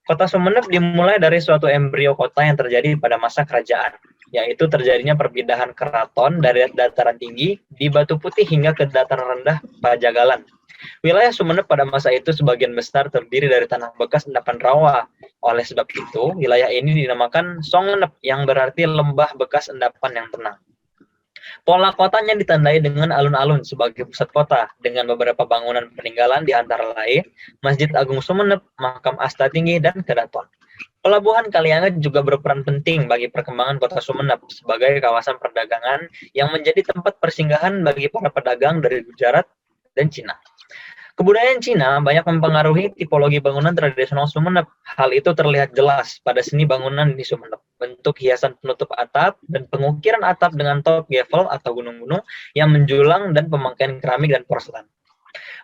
Kota Sumenep dimulai dari suatu embrio kota yang terjadi pada masa kerajaan, yaitu terjadinya perpindahan keraton dari dataran tinggi di Batu Putih hingga ke dataran rendah Pajagalan. Wilayah Sumenep pada masa itu sebagian besar terdiri dari tanah bekas endapan rawa. Oleh sebab itu, wilayah ini dinamakan Songenep, yang berarti lembah bekas endapan yang tenang. Pola kotanya ditandai dengan alun-alun sebagai pusat kota, dengan beberapa bangunan peninggalan di antara lain Masjid Agung Sumenep, Makam Asta Tinggi, dan Keraton. Pelabuhan Kalianget juga berperan penting bagi perkembangan kota Sumenep sebagai kawasan perdagangan yang menjadi tempat persinggahan bagi para pedagang dari Gujarat dan Cina. Kebudayaan Cina banyak mempengaruhi tipologi bangunan tradisional Sumenep. Hal itu terlihat jelas pada seni bangunan di Sumenep. Bentuk hiasan penutup atap dan pengukiran atap dengan top gavel atau gunung-gunung yang menjulang dan pemakaian keramik dan porselen.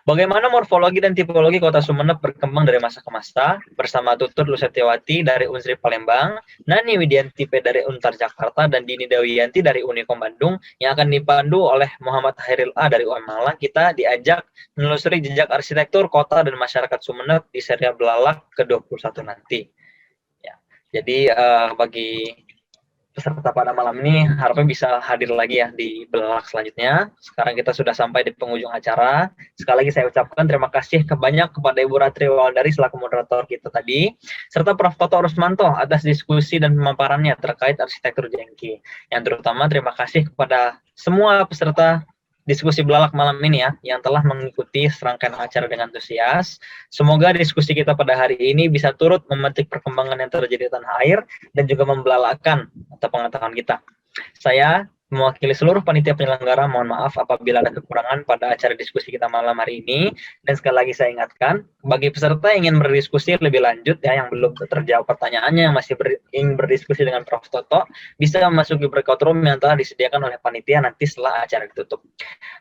Bagaimana morfologi dan tipologi kota Sumenep berkembang dari masa ke masa bersama Tutur Lusetiwati dari Unsri Palembang, Nani Widianti dari Untar Jakarta, dan Dini Dewiyanti dari Unikom Bandung yang akan dipandu oleh Muhammad Hairil A dari UM Malang. Kita diajak menelusuri jejak arsitektur kota dan masyarakat Sumenep di serial belalak ke-21 nanti. Ya, jadi bagi peserta pada malam ini harapnya bisa hadir lagi ya di belalak selanjutnya. Sekarang kita sudah sampai di penghujung acara. Sekali lagi saya ucapkan terima kasih banyak kepada Ibu Ratri Wulandari selaku moderator kita tadi, serta Prof. Toto Rusmanto atas diskusi dan pemaparannya terkait arsitektur Jengki. Yang terutama terima kasih kepada semua peserta diskusi belalak malam ini ya, yang telah mengikuti serangkaian acara dengan antusias. Semoga diskusi kita pada hari ini bisa turut memetik perkembangan yang terjadi di tanah air dan juga membelalakkan pengetahuan kita. Saya mewakili seluruh panitia penyelenggara, mohon maaf apabila ada kekurangan pada acara diskusi kita malam hari ini. Dan sekali lagi saya ingatkan, bagi peserta yang ingin berdiskusi lebih lanjut ya, yang belum terjawab pertanyaannya, yang masih ingin berdiskusi dengan Prof. Toto, bisa memasuki breakout room yang telah disediakan oleh panitia nanti setelah acara ditutup.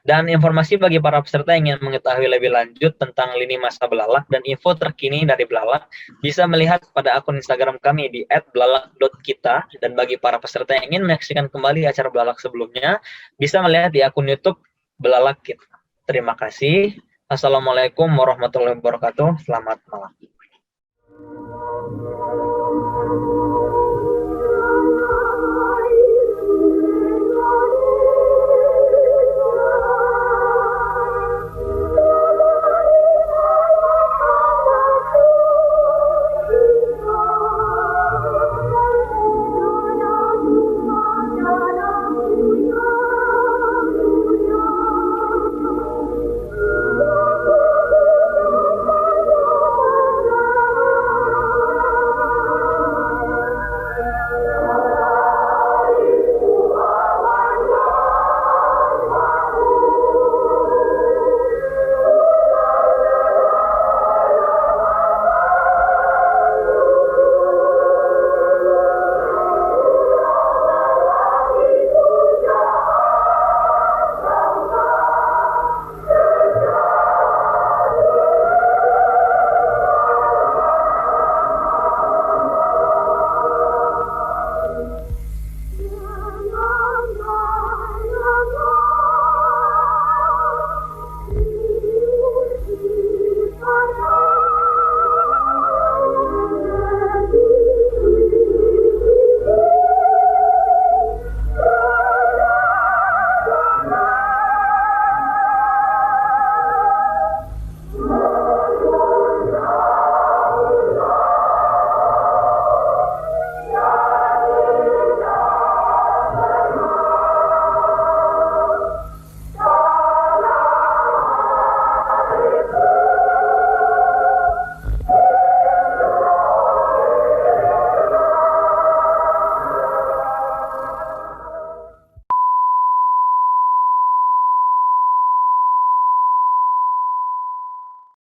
Dan informasi bagi para peserta yang ingin mengetahui lebih lanjut tentang lini masa belalak dan info terkini dari belalak, bisa melihat pada akun Instagram kami di @belalak.kita. Dan bagi para peserta yang ingin menyaksikan kembali acara belalak sebelumnya, bisa melihat di akun YouTube Belalak Kita. Terima kasih. Assalamualaikum warahmatullahi wabarakatuh. Selamat malam.